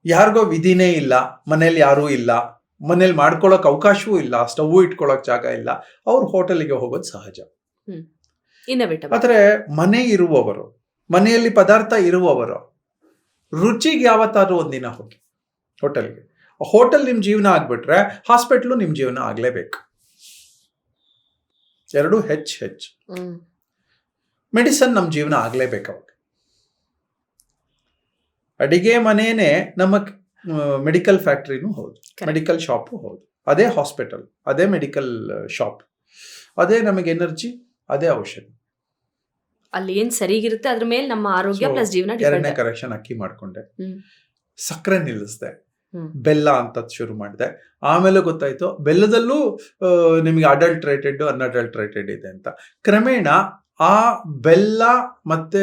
ಯಾರಿಗೋ ವಿಧಿನೇ ಇಲ್ಲ, ಮನೇಲಿ ಯಾರೂ ಇಲ್ಲ, ಮನೇಲಿ ಮಾಡ್ಕೊಳಕ್ ಅವಕಾಶವೂ ಇಲ್ಲ, ಸ್ಟವ್ ಇಟ್ಕೊಳಕ್ ಜಾಗ ಇಲ್ಲ, ಅವ್ರು ಹೋಟೆಲ್ಗೆ ಹೋಗೋದು ಸಹಜ. ಆದ್ರೆ ಮನೆ ಇರುವವರು, ಮನೆಯಲ್ಲಿ ಪದಾರ್ಥ ಇರುವವರು ರುಚಿಗೆ ಯಾವತ್ತಾದ್ರೂ ಒಂದಿನ ಹೋಗಿ ಹೋಟೆಲ್ಗೆ. ಹೋಟೆಲ್ ನಿಮ್ ಜೀವನ ಆಗ್ಬಿಟ್ರೆ ಹಾಸ್ಪಿಟ್ಲು ನಿಮ್ ಜೀವನ ಆಗ್ಲೇಬೇಕು. 2 ಹೆಚ್ಚು. ಮೆಡಿಸನ್ ನಮ್ ಜೀವನ ಆಗ್ಲೇಬೇಕು. ಅವಾಗ ಅಡಿಗೆ ಮನೇನೆ ನಮ್ಮ ಮೆಡಿಕಲ್ ಫ್ಯಾಕ್ಟ್ರಿನೂ ಹೌದು, ಮೆಡಿಕಲ್ ಶಾಪು ಹೌದು. ಅದೇ ಹಾಸ್ಪಿಟಲ್, ಅದೇ ಮೆಡಿಕಲ್ ಶಾಪ್, ಅದೇ ನಮಗೆ ಎನರ್ಜಿ, ಅದೇ ಔಷಧಿ. ಅಲ್ಲಿ ಏನ್ ಸರಿಗಿರುತ್ತೆ ಅದ್ರ ಮೇಲೆ ನಮ್ಮ ಆರೋಗ್ಯ ಪ್ಲಸ್ ಜೀವನ. 2ನೇ ಕರೆಕ್ಷನ್ ಅಕ್ಕಿ ಮಾಡ್ಕೊಂಡೆ, ಸಕ್ಕರೆ ನಿಲ್ಲಿಸ್ದೆ, ಬೆಲ್ಲ ಅಂತ ಶುರು ಮಾಡಿದೆ. ಆಮೇಲೆ ಗೊತ್ತಾಯ್ತು ಬೆಲ್ಲದಲ್ಲೂ ನಿಮಗೆ ಅಡಲ್ಟ್ರೇಟೆಡ್ ಅನ್ಅಡಲ್ಟ್ರೇಟೆಡ್ ಇದೆ ಅಂತ. ಕ್ರಮೇಣ ಆ ಬೆಲ್ಲ ಮತ್ತೆ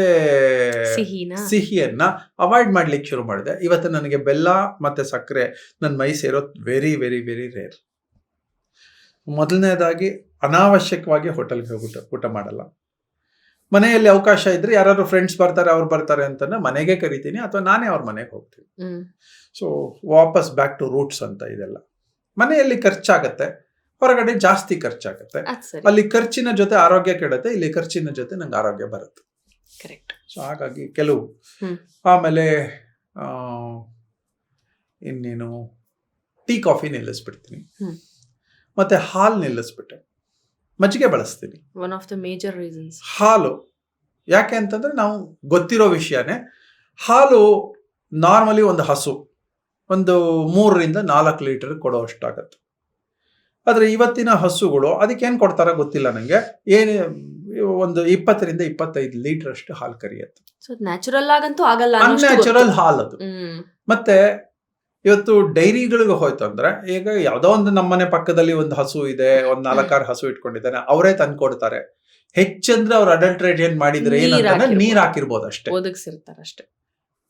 ಸಿಹಿಯನ್ನ ಅವಾಯ್ಡ್ ಮಾಡ್ಲಿಕ್ಕೆ ಶುರು ಮಾಡಿದೆ. ಇವತ್ತು ನನಗೆ ಬೆಲ್ಲ ಮತ್ತೆ ಸಕ್ಕರೆ ನನ್ನ ಮೈ ಸೇರೋದು ವೆರಿ ವೆರಿ ವೆರಿ ರೇರ್. ಮೊದಲನೇದಾಗಿ ಅನಾವಶ್ಯಕವಾಗಿ ಹೋಟೆಲ್ಗೆ ಹೋಗಿ ಊಟ ಮಾಡಲ್ಲ. ಮನೆಯಲ್ಲಿ ಅವಕಾಶ ಇದ್ರೆ ಯಾರು ಫ್ರೆಂಡ್ಸ್ ಬರ್ತಾರೆ, ಅವ್ರು ಬರ್ತಾರೆ ಅಂತ ಮನೆಗೆ ಕರಿತೀನಿ, ಅಥವಾ ನಾನೇ ಅವ್ರ ಮನೆಗೆ ಹೋಗ್ತೀನಿ. ಸೊ ವಾಪಸ್ ಬ್ಯಾಕ್ ಟು ರೂಟ್ಸ್ ಅಂತ. ಇದೆಲ್ಲ ಮನೆಯಲ್ಲಿ ಖರ್ಚಾಗತ್ತೆ, ಹೊರಗಡೆ ಜಾಸ್ತಿ ಖರ್ಚಾಗತ್ತೆ. ಅಲ್ಲಿ ಖರ್ಚಿನ ಜೊತೆ ಆರೋಗ್ಯ ಕೆಡುತ್ತೆ, ಇಲ್ಲಿ ಖರ್ಚಿನ ಜೊತೆ ನಂಗೆ ಆರೋಗ್ಯ ಬರುತ್ತೆ. ಸೊ ಹಾಗಾಗಿ ಕೆಲವು. ಆಮೇಲೆ ಇನ್ನೇನು, ಟೀ ಕಾಫಿ ನಿಲ್ಲಿಸ್ಬಿಡ್ತೀನಿ, ಮತ್ತೆ ಹಾಲು ನಿಲ್ಲಿಸ್ಬಿಟ್ಟೆ, ಮಜ್ಜಿಗೆ ಬಳಸ್ತೀನಿ. One of the major reasons ಹಾಲು. ಯಾಕೆ ಅಂತಂದ್ರೆ ನಾವು ಗೊತ್ತಿರೋ ವಿಷಯನೇ, ಹಾಲು ನಾರ್ಮಲಿ ಒಂದು ಹಸು ಒಂದು 3-4 ಲೀಟರ್ ಕೊಡೋ ಅಷ್ಟಾಗತ್ತೆ. ಆದ್ರೆ ಇವತ್ತಿನ ಹಸುಗಳು ಅದಕ್ಕೇನು ಕೊಡ್ತಾರ ಗೊತ್ತಿಲ್ಲ ನಂಗೆ, ಏನು ಒಂದು 20-25 ಲೀಟರ್ ಅಷ್ಟು ಹಾಲು ಕರಿಯತ್ತೆ. ನ್ಯಾಚುರಲ್ ಆಗಂತೂ ಆಗಲ್ಲ, ಅನ್ಯಾಚುರಲ್ ಹಾಲು ಅದು. ಮತ್ತೆ ಇವತ್ತು ಡೈರಿಗಳಿಗೆ ಹೋಯ್ತು ಅಂದ್ರೆ, ಈಗ ಯಾವ್ದೋ ಒಂದು ನಮ್ಮನೆ ಪಕ್ಕದಲ್ಲಿ ಒಂದು ಹಸು ಇದೆ, ಒಂದು 4-6 ಹಸು ಇಟ್ಕೊಂಡಿದ್ದಾನೆ, ಅವರೇ ತಂದು ಕೊಡ್ತಾರೆ. ಹೆಚ್ಚಂದ್ರೆ ಅವ್ರು ಅಡಲ್ಟ್ರೇಟ್ ಏನ್ ಮಾಡಿದ್ರೆ ಏನಂತ ನೀರ್ ಹಾಕಿರ್ಬೋದು ಅಷ್ಟೇ, ಒದಗಿಸಿರ್ತಾರೆ ಅಷ್ಟೇ.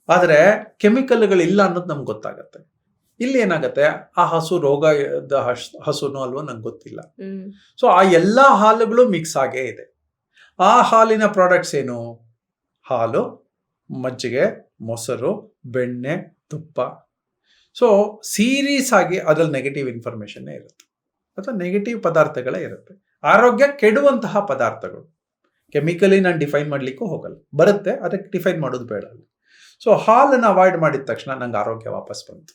ಆದ್ರೆ ಕೆಮಿಕಲ್ಗಳು ಇಲ್ಲ ಅನ್ನೋದು ನಮ್ಗೆ ಗೊತ್ತಾಗತ್ತೆ. ಇಲ್ಲಿ ಏನಾಗುತ್ತೆ, ಆ ಹಸು ರೋಗದ ಹಸುನೋ ಅಲ್ವೋ ನಂಗೆ ಗೊತ್ತಿಲ್ಲ. ಸೊ ಆ ಎಲ್ಲ ಹಾಲುಗಳು ಮಿಕ್ಸ್ ಆಗೇ ಇದೆ. ಆ ಹಾಲಿನ ಪ್ರಾಡಕ್ಟ್ಸ್ ಏನು? ಹಾಲು, ಮಜ್ಜಿಗೆ, ಮೊಸರು, ಬೆಣ್ಣೆ, ತುಪ್ಪ. ಸೊ ಸೀರೀಸ್ ಆಗಿ ಅದ್ರಲ್ಲಿ ನೆಗೆಟಿವ್ ಇನ್ಫಾರ್ಮೇಷನ್ನೇ ಇರುತ್ತೆ, ಅಥವಾ ನೆಗೆಟಿವ್ ಪದಾರ್ಥಗಳೇ ಇರುತ್ತೆ. ಆರೋಗ್ಯ ಕೆಡುವಂತಹ ಪದಾರ್ಥಗಳು. ಕೆಮಿಕಲಿ ನಾನು ಡಿಫೈನ್ ಮಾಡಲಿಕ್ಕೂ ಹೋಗಲ್ಲ, ಬರುತ್ತೆ, ಅದಕ್ಕೆ ಡಿಫೈನ್ ಮಾಡೋದು ಬೇಡ. ಸೊ ಹಾಲನ್ನು ಅವಾಯ್ಡ್ ಮಾಡಿದ ತಕ್ಷಣ ನಂಗೆ ಆರೋಗ್ಯ ವಾಪಸ್ ಬಂತು.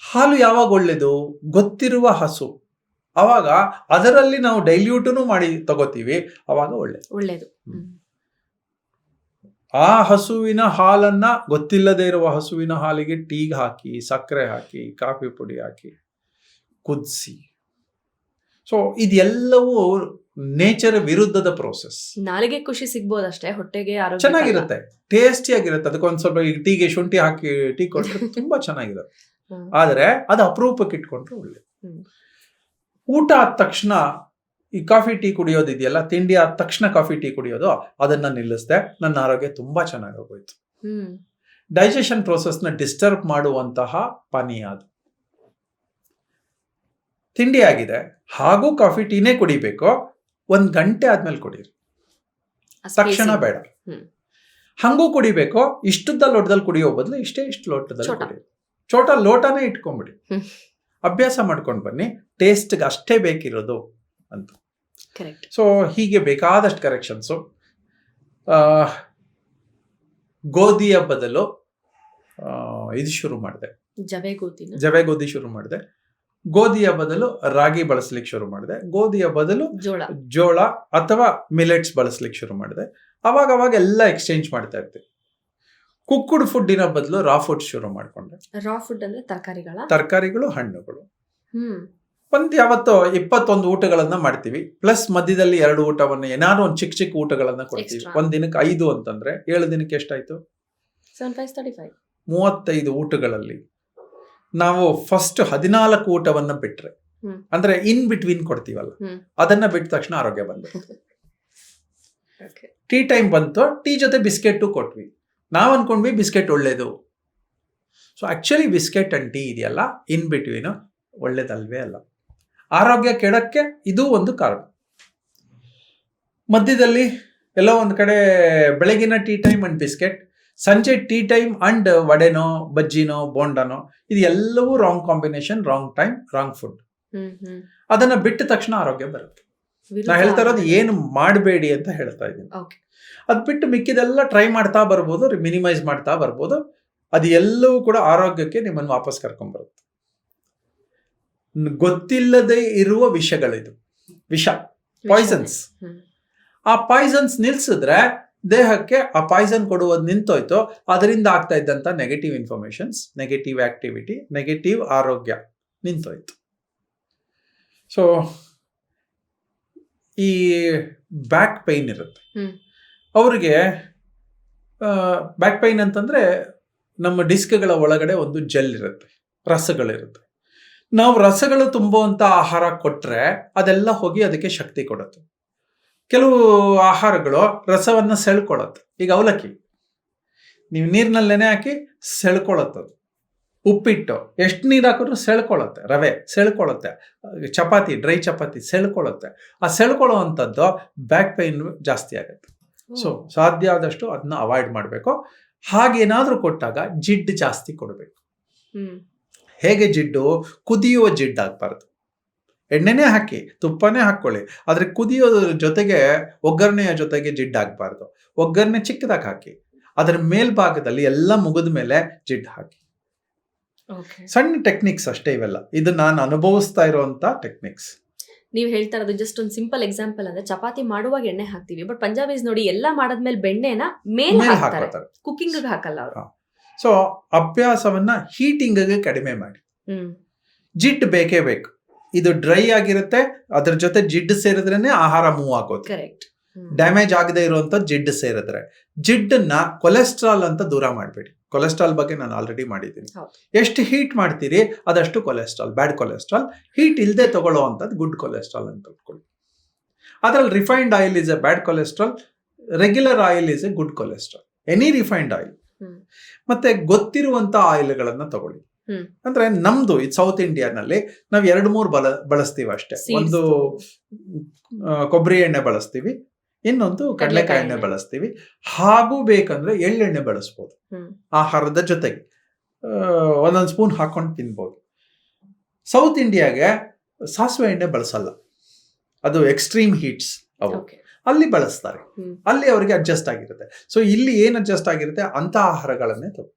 ಹಾಲು ಯಾವಾಗ ಒಳ್ಳೇದು? ಗೊತ್ತಿರುವ ಹಸು, ಅವಾಗ ಅದರಲ್ಲಿ ನಾವು ಡೈಲ್ಯೂಟೂ ಮಾಡಿ ತಗೋತೀವಿ, ಅವಾಗ ಒಳ್ಳೇದು. ಆ ಹಸುವಿನ ಹಾಲನ್ನ ಗೊತ್ತಿಲ್ಲದೆ ಇರುವ ಹಸುವಿನ ಹಾಲಿಗೆ ಟೀಗೆ ಹಾಕಿ, ಸಕ್ಕರೆ ಹಾಕಿ, ಕಾಫಿ ಪುಡಿ ಹಾಕಿ ಕುದಿಸಿ. ಸೊ ಇದೆಲ್ಲವೂ ನೇಚರ್ ವಿರುದ್ಧದ ಪ್ರೋಸೆಸ್. ನಾಲಿಗೆ ಖುಷಿ ಸಿಗ್ಬೋದಷ್ಟೇ, ಹೊಟ್ಟೆಗೆ ಆರೋಗ್ಯ ಚೆನ್ನಾಗಿರುತ್ತೆ, ಟೇಸ್ಟಿಯಾಗಿರುತ್ತೆ. ಅದಕ್ಕೊಂದ್ ಸ್ವಲ್ಪ ಟೀಗೆ ಶುಂಠಿ ಹಾಕಿ ಟೀ ಕೊಟ್ಟರೆ ತುಂಬಾ ಚೆನ್ನಾಗಿರುತ್ತೆ. ಆದ್ರೆ ಅದು ಅಪರೂಪಕ್ಕೆ ಇಟ್ಕೊಂಡ್ರೆ ಒಳ್ಳೇದು. ಊಟ ಆದ ತಕ್ಷಣ ಈ ಕಾಫಿ ಟೀ ಕುಡಿಯೋದಿದೆಯಲ್ಲ, ತಿಂಡಿ ಆದ ತಕ್ಷಣ ಕಾಫಿ ಟೀ ಕುಡಿಯೋದು, ಅದನ್ನ ನಿಲ್ಲಿಸಿದೆ. ನನ್ನ ಆರೋಗ್ಯ ತುಂಬಾ ಚೆನ್ನಾಗಿ ಹೋಯ್ತು. ಡೈಜೆಷನ್ ಪ್ರೋಸೆಸ್ನ ಡಿಸ್ಟರ್ಬ್ ಮಾಡುವಂತಹ ಪಾನೀಯ ಅದು. ತಿಂಡಿ ಆಗಿದೆ, ಹಾಗೂ ಕಾಫಿ ಟೀನೇ ಕುಡಿಬೇಕು, 1 ಗಂಟೆ ಆದ್ಮೇಲೆ ಕುಡೀರಿ, ತಕ್ಷಣ ಬೇಡ. ಹಂಗೂ ಕುಡಿಬೇಕು, ಇಷ್ಟುದ್ದ ಲೋಟದಲ್ಲಿ ಕುಡಿಯೋ ಬದಲು ಇಷ್ಟು ಲೋಟದಲ್ಲಿ ಕುಡಿಯಿರಿ. ಚೋಟ ಲೋಟನೇ ಇಟ್ಕೊಂಡ್ಬಿಡಿ, ಅಭ್ಯಾಸ ಮಾಡ್ಕೊಂಡು ಬನ್ನಿ. ಟೇಸ್ಟ್ಗೆ ಅಷ್ಟೇ ಬೇಕಿರೋದು ಅಂತ. ಸೊ ಹೀಗೆ ಬೇಕಾದಷ್ಟು ಕರೆಕ್ಷನ್ಸು. ಗೋಧಿಯ ಬದಲು ಇದು ಶುರು ಮಾಡಿದೆ, ಜವೆ ಗೋಧಿ ಶುರು ಮಾಡಿದೆ. ಗೋಧಿಯ ಬದಲು ರಾಗಿ ಬಳಸ್ಲಿಕ್ಕೆ ಶುರು ಮಾಡಿದೆ. ಗೋಧಿಯ ಬದಲು ಜೋಳ ಅಥವಾ ಮಿಲೆಟ್ಸ್ ಬಳಸ್ಲಿಕ್ಕೆ ಶುರು ಮಾಡಿದೆ. ಅವಾಗ ಎಲ್ಲ ಎಕ್ಸ್ಚೇಂಜ್ ಮಾಡ್ತಾ ಇರ್ತೀವಿ. ಕುಕ್ಕುಡ್ ಫುಡ್ಡಿನ ಬದಲು ರಾ ಫುಡ್ ಶುರು ಮಾಡ್ಕೊಂಡೆ. ರಾ ಫುಡ್ ಅಂದ್ರೆ ತರಕಾರಿಗಳು, ಹಣ್ಣುಗಳು. ಯಾವತ್ತೋ 21 ಊಟಗಳನ್ನ ಮಾಡ್ತೀವಿ, ಪ್ಲಸ್ ಮಧ್ಯದಲ್ಲಿ 2 ಊಟವನ್ನ ಏನಾದ್ರು ಒಂದು ಚಿಕ್ಕ ಊಟಗಳನ್ನ ಕೊಡ್ತೀವಿ. 1 ದಿನಕ್ಕೆ 5 ಅಂತಂದ್ರೆ 7 ದಿನಕ್ಕೆ ಎಷ್ಟಾಯ್ತು? 35 ಊಟಗಳಲ್ಲಿ ನಾವು ಫಸ್ಟ್ 14 ಊಟವನ್ನ ಬಿಟ್ರೆ, ಅಂದ್ರೆ ಇನ್ ಬಿಟ್ವೀನ್ ಕೊಡ್ತೀವಲ್ಲ, ಅದನ್ನ ಬಿಟ್ಟ ತಕ್ಷಣ ಆರೋಗ್ಯ ಬಂದ್ಬಿಟ್ಟು. ಟೀ ಟೈಮ್ ಬಂತು, ಟೀ ಜೊತೆ ಬಿಸ್ಕೆಟ್ ಕೊಟ್ವಿ. ನಾವ್ ಅನ್ಕೊಂಡ್ವಿ ಬಿಸ್ಕೆಟ್ ಒಳ್ಳೇದು. So actually biscuit and tea ಇದೆಯಲ್ಲ, ಇನ್ ಬಿಟ್ವೀನ್ ಒಳ್ಳೇದಲ್ವೇ ಅಲ್ಲ. ಆರೋಗ್ಯ ಕೆಡಕ್ಕೆ ಇದು ಒಂದು ಕಾರಣ. ಮಧ್ಯದಲ್ಲಿ ಎಲ್ಲೋ ಒಂದ್ ಕಡೆ ಬೆಳಗಿನ ಟೀ ಟೈಮ್ ಅಂಡ್ ಬಿಸ್ಕೆಟ್, ಸಂಜೆ ಟೀ ಟೈಮ್ ಅಂಡ್ ವಡೆನೋ, ಬಜ್ಜಿನೋ, ಬೋಂಡನೋ, ಇದು ಎಲ್ಲವೂ wrong combination, wrong time, wrong food. ಅದನ್ನ ಬಿಟ್ಟ ತಕ್ಷಣ ಆರೋಗ್ಯ ಬರುತ್ತೆ. ನಾ ಹೇಳ್ತಾ ಇರೋದು ಏನು ಮಾಡಬೇಡಿ ಅಂತ ಹೇಳ್ತಾ ಇದ್ದೀನಿ. ಅದ್ ಬಿಟ್ಟು ಮಿಕ್ಕಿದೆಲ್ಲ ಟ್ರೈ ಮಾಡ್ತಾ ಬರ್ಬೋದು, ಮಿನಿಮೈಸ್ ಮಾಡ್ತಾ ಬರ್ಬೋದು. ಅದು ಎಲ್ಲವೂ ಕೂಡ ಆರೋಗ್ಯಕ್ಕೆ ನಿಮ್ಮನ್ನು ವಾಪಸ್ ಕರ್ಕೊಂಡ್ ಬರುತ್ತೆ. ಗೊತ್ತಿಲ್ಲದೆ ಇರುವ ವಿಷಗಳಿದು, ವಿಷ, ಪಾಯ್ಸನ್ಸ್. ಆ ಪಾಯ್ಸನ್ಸ್ ನಿಲ್ಸಿದ್ರೆ ದೇಹಕ್ಕೆ ಆ ಪಾಯ್ಸನ್ ಕೊಡುವುದು ನಿಂತೋಯ್ತು. ಅದರಿಂದ ಆಗ್ತಾ ಇದ್ದಂತ negative informations, negative activity, negative ಆರೋಗ್ಯ ನಿಂತೋಯ್ತು. ಸೊ ಈ ಬ್ಯಾಕ್ ಪೈನ್ ಇರುತ್ತೆ ಅವ್ರಿಗೆ. ಬ್ಯಾಕ್ ಪೈನ್ ಅಂತಂದ್ರೆ ನಮ್ಮ ಡಿಸ್ಕ್ಗಳ ಒಳಗಡೆ ಒಂದು ಜೆಲ್ ಇರುತ್ತೆ, ರಸಗಳಿರುತ್ತೆ. ನಾವು ರಸಗಳು ತುಂಬುವಂತ ಆಹಾರ ಕೊಟ್ರೆ ಅದೆಲ್ಲ ಹೋಗಿ ಅದಕ್ಕೆ ಶಕ್ತಿ ಕೊಡುತ್ತೆ. ಕೆಲವು ಆಹಾರಗಳು ರಸವನ್ನ ಸೆಳ್ಕೊಳ್ಳುತ್ತೆ. ಈಗ ಅವಲಕ್ಕಿ ನೀವು ನೀರಿನಲ್ಲಿ ನೆನೆ ಹಾಕಿ ಸೆಳ್ಕೊಳ್ಳುತ್ತದು. ಉಪ್ಪಿಟ್ಟು ಎಷ್ಟು ನೀರು ಹಾಕಿದ್ರು ಸೆಳ್ಕೊಳ್ಳುತ್ತೆ, ರವೆ ಸೆಳ್ಕೊಳ್ಳುತ್ತೆ, ಚಪಾತಿ, ಡ್ರೈ ಚಪಾತಿ ಸೆಳ್ಕೊಳ್ಳುತ್ತೆ. ಆ ಸೆಳ್ಕೊಳ್ಳುವಂಥದ್ದು ಬ್ಯಾಕ್ ಪೈನ್ ಜಾಸ್ತಿ ಆಗುತ್ತೆ. ಸೊ ಸಾಧ್ಯ ಆದಷ್ಟು ಅದನ್ನ ಅವಾಯ್ಡ್ ಮಾಡಬೇಕು. ಹಾಗೇನಾದ್ರೂ ಕೊಟ್ಟಾಗ ಜಿಡ್ಡು ಜಾಸ್ತಿ ಕೊಡಬೇಕು. ಹೇಗೆ ಜಿಡ್ಡು? ಕುದಿಯುವ ಜಿಡ್ಡು ಆಗ್ಬಾರ್ದು. ಎಣ್ಣೆನೇ ಹಾಕಿ, ತುಪ್ಪನೇ ಹಾಕೊಳ್ಳಿ, ಆದ್ರೆ ಕುದಿಯೋದ್ರ ಜೊತೆಗೆ, ಒಗ್ಗರಣೆಯ ಜೊತೆಗೆ ಜಿಡ್ಡು ಆಗ್ಬಾರ್ದು. ಒಗ್ಗರಣೆ ಚಿಕ್ಕದಾಗಿ ಹಾಕಿ, ಅದರ ಮೇಲ್ಭಾಗದಲ್ಲಿ ಎಲ್ಲ ಮುಗಿದ ಮೇಲೆ ಜಿಡ್ಡು ಹಾಕಿ. ಸಣ್ಣ ಟೆಕ್ನಿಕ್ಸ್ ಅಷ್ಟೇ ಇವೆಲ್ಲ. ಇದು ನಾನು ಅನುಭವಿಸ್ತಾ ಇರುವಂತ ಟೆಕ್ನಿಕ್ಸ್. ನೀವು ಹೇಳ್ತಾ ಇರೋದು ಜಸ್ಟ್ ಒಂದು ಸಿಂಪಲ್ ಎಕ್ಸಾಂಪಲ್ ಅಂದ್ರೆ, ಚಪಾತಿ ಮಾಡುವಾಗ ಎಣ್ಣೆ ಹಾಕ್ತಿವಿ, ಬಟ್ ಪಂಜಾಬೀಸ್ ನೋಡಿ ಎಲ್ಲ ಮಾಡಾದ್ಮೇಲೆ ಬೆಣ್ಣೆನ ಮೇಲೆ ಹಾಕ್ತಾರೆ, ಕುಕಿಂಗ್ ಹಾಕಲ್ಲ ಅವರು. ಸೊ ಅಭ್ಯಾಸವನ್ನ ಹೀಟಿಂಗ್ಗೆ ಕಡಿಮೆ ಮಾಡಿ. ಜಿಡ್ಡು ಬೇಕೇ ಬೇಕು. ಇದು ಡ್ರೈ ಆಗಿರುತ್ತೆ, ಅದ್ರ ಜೊತೆ ಜಿಡ್ಡು ಸೇರಿದ್ರೇನೆ ಆಹಾರ ಮೂವ್ ಆಗೋದು. ಕರೆಕ್ಟ್. ಡ್ಯಾಮೇಜ್ ಆಗದೆ ಇರುವಂತ ಜಿಡ್ಡು ಸೇರಿದ್ರೆ, ಜಿಡ್ಡನ್ನ ಕೊಲೆಸ್ಟ್ರಾಲ್ ಅಂತ ದೂರ ಮಾಡಬೇಡಿ. ಕೊಲೆಸ್ಟ್ರಾಲ್ ಬಗ್ಗೆ ನಾನು ಆಲ್ರೆಡಿ ಮಾಡಿದ್ದೀನಿ. ಎಷ್ಟು ಹೀಟ್ ಮಾಡ್ತೀರಿ ಅದಷ್ಟು ಕೊಲೆಸ್ಟ್ರಾಲ್, ಬ್ಯಾಡ್ ಕೊಲೆಸ್ಟ್ರಾಲ್. ಹೀಟ್ ಇಲ್ಲದೆ ತಗೊಳ್ಳೋವಂಥದ್ದು ಗುಡ್ ಕೊಲೆಸ್ಟ್ರಾಲ್ ಅಂತ ತಿಳ್ಕೊಳ್ಳಿ. ಅದ್ರಲ್ಲಿ refined oil is a bad cholesterol, regular oil is A good cholesterol, any refined oil. ಮತ್ತೆ ಗೊತ್ತಿರುವಂತ ಆಯಿಲ್ಗಳನ್ನ ತಗೊಳ್ಳಿ. ಅಂದ್ರೆ ನಮ್ದು ಇದು ಸೌತ್ ಇಂಡಿಯಾನಲ್ಲಿ ನಾವು 2-3 ಬಳಸ್ತೀವಿ ಅಷ್ಟೇ. ಒಂದು ಕೊಬ್ಬರಿ ಎಣ್ಣೆ ಬಳಸ್ತೀವಿ, ಇನ್ನೊಂದು ಕಡಲೆಕಾಯಿ ಎಣ್ಣೆ ಬಳಸ್ತೀವಿ. ಹಾಗೂ ಬೇಕಂದ್ರೆ ಎಳ್ಳೆಣ್ಣೆ ಬಳಸ್ಬೋದು ಆಹಾರದ ಜೊತೆಗೆ, ಒಂದೊಂದು ಸ್ಪೂನ್ ಹಾಕೊಂಡು ತಿನ್ಬೋದು. ಸೌತ್ ಇಂಡಿಯಾಗೆ ಸಾಸಿವೆ ಎಣ್ಣೆ ಬಳಸಲ್ಲ, ಅದು ಎಕ್ಸ್ಟ್ರೀಮ್ ಹೀಟ್ಸ್ ಅವು, ಅಲ್ಲಿ ಬಳಸ್ತಾರೆ. ಅಲ್ಲಿ ಅವರಿಗೆ ಅಡ್ಜಸ್ಟ್ ಆಗಿರುತ್ತೆ. ಸೊ ಇಲ್ಲಿ ಏನ್ ಅಡ್ಜಸ್ಟ್ ಆಗಿರುತ್ತೆ ಅಂತ ಆಹಾರಗಳನ್ನೇ ತಗೋ.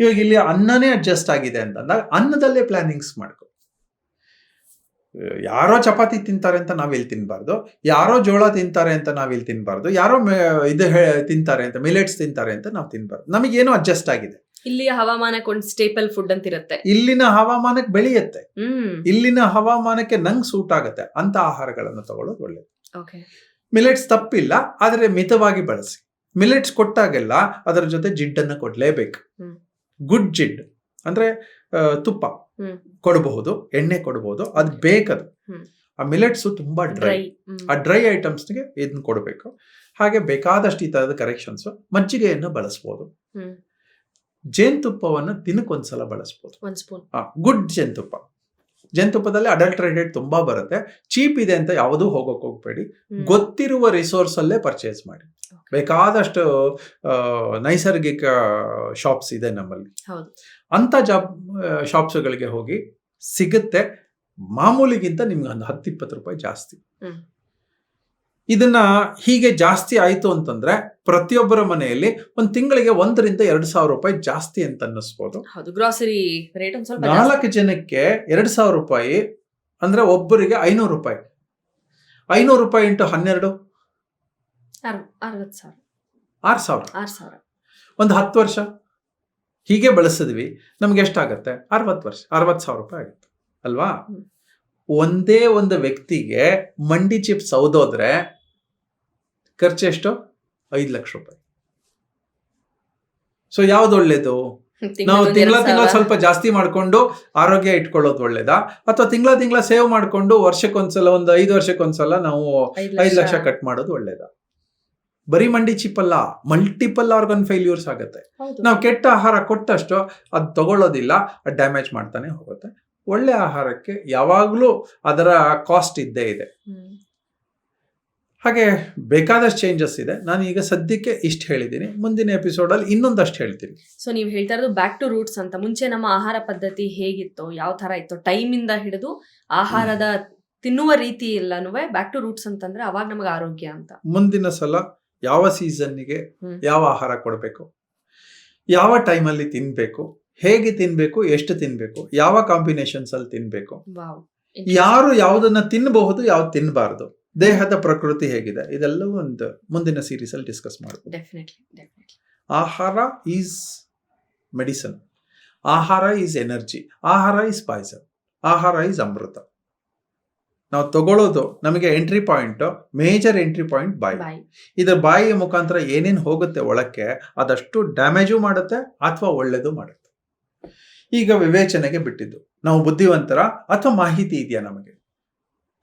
ಇವಾಗ ಇಲ್ಲಿ ಅನ್ನನೇ ಅಡ್ಜಸ್ಟ್ ಆಗಿದೆ ಅಂತಂದಾಗ ಅನ್ನದಲ್ಲೇ ಪ್ಲಾನಿಂಗ್ಸ್ ಮಾಡ್ಕೊ. ಯಾರೋ ಚಪಾತಿ ತಿಂತಾರೆ ಅಂತ ನಾವಿಲ್ಲಿ ತಿನ್ಬಾರ್ದು, ಯಾರೋ ಜೋಳ ತಿಂತಾರೆ ಅಂತ ನಾವಿಲ್ಲಿ ತಿನ್ಬಾರ್ದು, ಯಾರೋ ತಿಂತಾರೆ ಅಂತ ಮಿಲೆಟ್ಸ್ ತಿಂತಾರೆ ಅಂತ ನಾವು ತಿನ್ಬಾರ್ದು. ನಮಗೇನೋ ಅಡ್ಜಸ್ಟ್ ಆಗಿದೆ. ಇಲ್ಲಿಯ ಹವಾಮಾನಕ್ಕೆ ಒಂದು ಸ್ಟೇಪಲ್ ಫುಡ್ ಅಂತ ಇರುತ್ತೆ, ಇಲ್ಲಿನ ಹವಾಮಾನಕ್ಕೆ ಬೆಳೆಯುತ್ತೆ, ಇಲ್ಲಿನ ಹವಾಮಾನಕ್ಕೆ ನಂಗೆ ಸೂಟ್ ಆಗುತ್ತೆ ಅಂತ ಆಹಾರಗಳನ್ನು ತಗೊಳ್ಳೋದು ಒಳ್ಳೇದು. ಮಿಲೆಟ್ಸ್ ತಪ್ಪಿಲ್ಲ, ಆದರೆ ಮಿತವಾಗಿ ಬಳಸಿ. ಮಿಲೆಟ್ಸ್ ಕೊಟ್ಟಾಗೆಲ್ಲ ಅದರ ಜೊತೆ ಜಿಡ್ಡನ್ನು ಕೊಡ್ಲೇಬೇಕು. ಗುಡ್ ಜಿಡ್ ಅಂದ್ರೆ ತುಪ್ಪ ಕೊಡಬಹುದು, ಎಣ್ಣೆ ಕೊಡಬಹುದು, ಅದು ಬೇಕದು. ಆ ಮಿಲೆಟ್ಸ್ ತುಂಬಾ ಡ್ರೈ, ಆ ಡ್ರೈ ಐಟಮ್ಸ್ಗೆ ಇದನ್ನ ಕೊಡಬೇಕು. ಹಾಗೆ ಬೇಕಾದಷ್ಟು ಈ ತರದ ಕರೆಕ್ಷನ್ಸ್. ಮಜ್ಜಿಗೆಯನ್ನು ಬಳಸ್ಬೋದು, ಜೇನುತುಪ್ಪವನ್ನು ದಿನಕ್ಕೊಂದ್ಸಲ ಬಳಸ್ಬೋದು, ಗುಡ್ ಜೇನುತುಪ್ಪ. ಜೇನುತುಪ್ಪದಲ್ಲಿ ಅಡಲ್ಟ್ರೇಟೆಡ್ ತುಂಬಾ ಬರುತ್ತೆ, ಚೀಪ್ ಇದೆ ಅಂತ ಯಾವುದೂ ಹೋಗೋಕೆ ಹೋಗ್ಬೇಡಿ. ಗೊತ್ತಿರುವ ರಿಸೋರ್ಸ್ ಅಲ್ಲೇ ಪರ್ಚೇಸ್ ಮಾಡಿ. ಬೇಕಾದಷ್ಟು ನೈಸರ್ಗಿಕ ಶಾಪ್ಸ್ ಇದೆ ನಮ್ಮಲ್ಲಿ, ಅಂತ ಶಾಪ್ಸ್ಗಳಿಗೆ ಹೋಗಿ ಸಿಗುತ್ತೆ. ಮಾಮೂಲಿಗಿಂತ ನಿಮ್ಗೆ ಒಂದು 10-20 ರೂಪಾಯಿ ಜಾಸ್ತಿ. ಇದನ್ನ ಹೀಗೆ ಜಾಸ್ತಿ ಆಯ್ತು ಅಂತಂದ್ರೆ ಪ್ರತಿಯೊಬ್ಬರ ಮನೆಯಲ್ಲಿ ಒಂದು ತಿಂಗಳಿಗೆ 1,000-2,000 ರೂಪಾಯಿ ಜಾಸ್ತಿ ಅಂತ ಅನ್ನಿಸ್ಬೋದು. ಗ್ರಾಸರಿ ರೇಟ್ 4 ಜನಕ್ಕೆ 2,000 ರೂಪಾಯಿ ಅಂದ್ರೆ ಒಬ್ಬರಿಗೆ 500 ರೂಪಾಯಿ. 500 ರೂಪಾಯಿ ಇಂಟು 12 6,000. ಒಂದು 10 ವರ್ಷ ಹೀಗೆ ಬಳಸಿದ್ವಿ, ನಮ್ಗೆ ಎಷ್ಟಾಗತ್ತೆ? 60,000 ರೂಪಾಯಿ ಆಗುತ್ತೆ ಅಲ್ವಾ? ಒಂದೇ ಒಂದು ವ್ಯಕ್ತಿಗೆ ಮಂಡಿ ಚಿಪ್ಸ್ ಸೌದೋದ್ರೆ ಖರ್ಚು ಎಷ್ಟು? 5 ಲಕ್ಷ ರೂಪಾಯಿ. ಸೊ ಯಾವ್ದು ಒಳ್ಳೇದು? ನಾವು ತಿಂಗಳ ಸ್ವಲ್ಪ ಜಾಸ್ತಿ ಮಾಡ್ಕೊಂಡು ಆರೋಗ್ಯ ಇಟ್ಕೊಳ್ಳೋದು ಒಳ್ಳೇದಾ, ಅಥವಾ ತಿಂಗಳ ಸೇವ್ ಮಾಡ್ಕೊಂಡು ವರ್ಷಕ್ಕೊಂದ್ಸಲ, ಒಂದು 5 ವರ್ಷಕ್ಕೊಂದ್ಸಲ ನಾವು 5 ಲಕ್ಷ ಕಟ್ ಮಾಡೋದು ಒಳ್ಳೇದಾ? ಬರೀ ಮಂಡಿ ಚಿಪ್ ಅಲ್ಲ, ಮಲ್ಟಿಪಲ್ ಆರ್ಗನ್ ಫೇಲ್ಯೂರ್ಸ್ ಆಗುತ್ತೆ. ನಾವು ಕೆಟ್ಟ ಆಹಾರ ಕೊಟ್ಟಷ್ಟು ಅದು ತಗೊಳ್ಳೋದಿಲ್ಲ, ಅದು ಡ್ಯಾಮೇಜ್ ಮಾಡ್ತಾನೆ ಹೋಗುತ್ತೆ. ಒಳ್ಳೆ ಆಹಾರಕ್ಕೆ ಯಾವಾಗಲೂ ಅದರ ಕಾಸ್ಟ್ ಇದ್ದೇ ಇದೆ. ಹಾಗೆ ಬೇಕಾದಷ್ಟು ಚೇಂಜಸ್ ಇದೆ. ನಾನು ಈಗ ಸದ್ಯಕ್ಕೆ ಇಷ್ಟು ಹೇಳಿದ್ದೀನಿ, ಮುಂದಿನ ಎಪಿಸೋಡಲ್ಲಿ ಇನ್ನೊಂದಷ್ಟು ಹೇಳ್ತೀನಿ. ಸೊ ನೀವು ಹೇಳ್ತಾ ಇರೋದು ಬ್ಯಾಕ್ ಟು ರೂಟ್ಸ್ ಅಂತ. ಮುಂಚೆ ನಮ್ಮ ಆಹಾರ ಪದ್ಧತಿ ಹೇಗಿತ್ತು, ಯಾವ ಥರ ಇತ್ತು, ಟೈಮಿಂದ ಹಿಡಿದು ಆಹಾರದ ತಿನ್ನುವ ರೀತಿ ಎಲ್ಲನೂ ಬ್ಯಾಕ್ ಟು ರೂಟ್ಸ್ ಅಂತಂದ್ರೆ ಅವಾಗ ನಮಗೆ ಆರೋಗ್ಯ ಅಂತ. ಮುಂದಿನ ಸಲ ಯಾವ ಸೀಸನ್ನಿಗೆ ಯಾವ ಆಹಾರ ಕೊಡಬೇಕು, ಯಾವ ಟೈಮಲ್ಲಿ ತಿನ್ಬೇಕು, ಹೇಗೆ ತಿನ್ಬೇಕು, ಎಷ್ಟು ತಿನ್ಬೇಕು, ಯಾವ ಕಾಂಬಿನೇಷನ್ಸ್ ಅಲ್ಲಿ ತಿನ್ಬೇಕು, ಯಾರು ಯಾವುದನ್ನ ತಿನ್ನಬಹುದು, ಯಾವ್ದು ತಿನ್ನಬಾರ್ದು, ದೇಹದ ಪ್ರಕೃತಿ ಹೇಗಿದೆ, ಇದೆಲ್ಲವೂ ಒಂದು ಮುಂದಿನ ಸೀರೀಸ್ ಅಲ್ಲಿ ಡಿಸ್ಕಸ್ ಮಾಡ್ಬೋದು. ಆಹಾರ ಈಸ್ ಮೆಡಿಸನ್, ಆಹಾರ ಈಸ್ ಎನರ್ಜಿ, ಆಹಾರ ಈಸ್ ಪಾಯ್ಸನ್, ಆಹಾರ ಈಸ್ ಅಮೃತ. ನಾವು ತಗೊಳ್ಳೋದು ನಮಗೆ entry point, major entry point ಬಾಯಿ. ಇದರ ಬಾಯಿಯ ಮುಖಾಂತರ ಏನೇನು ಹೋಗುತ್ತೆ ಒಳಕ್ಕೆ, ಅದಷ್ಟು ಡ್ಯಾಮೇಜು ಮಾಡುತ್ತೆ ಅಥವಾ ಒಳ್ಳೇದು ಮಾಡುತ್ತೆ. ಈಗ ವಿವೇಚನೆಗೆ ಬಿಟ್ಟಿದ್ದು. ನಾವು ಬುದ್ಧಿವಂತರ ಅಥವಾ ಮಾಹಿತಿ ಇದೆಯಾ, ನಮಗೆ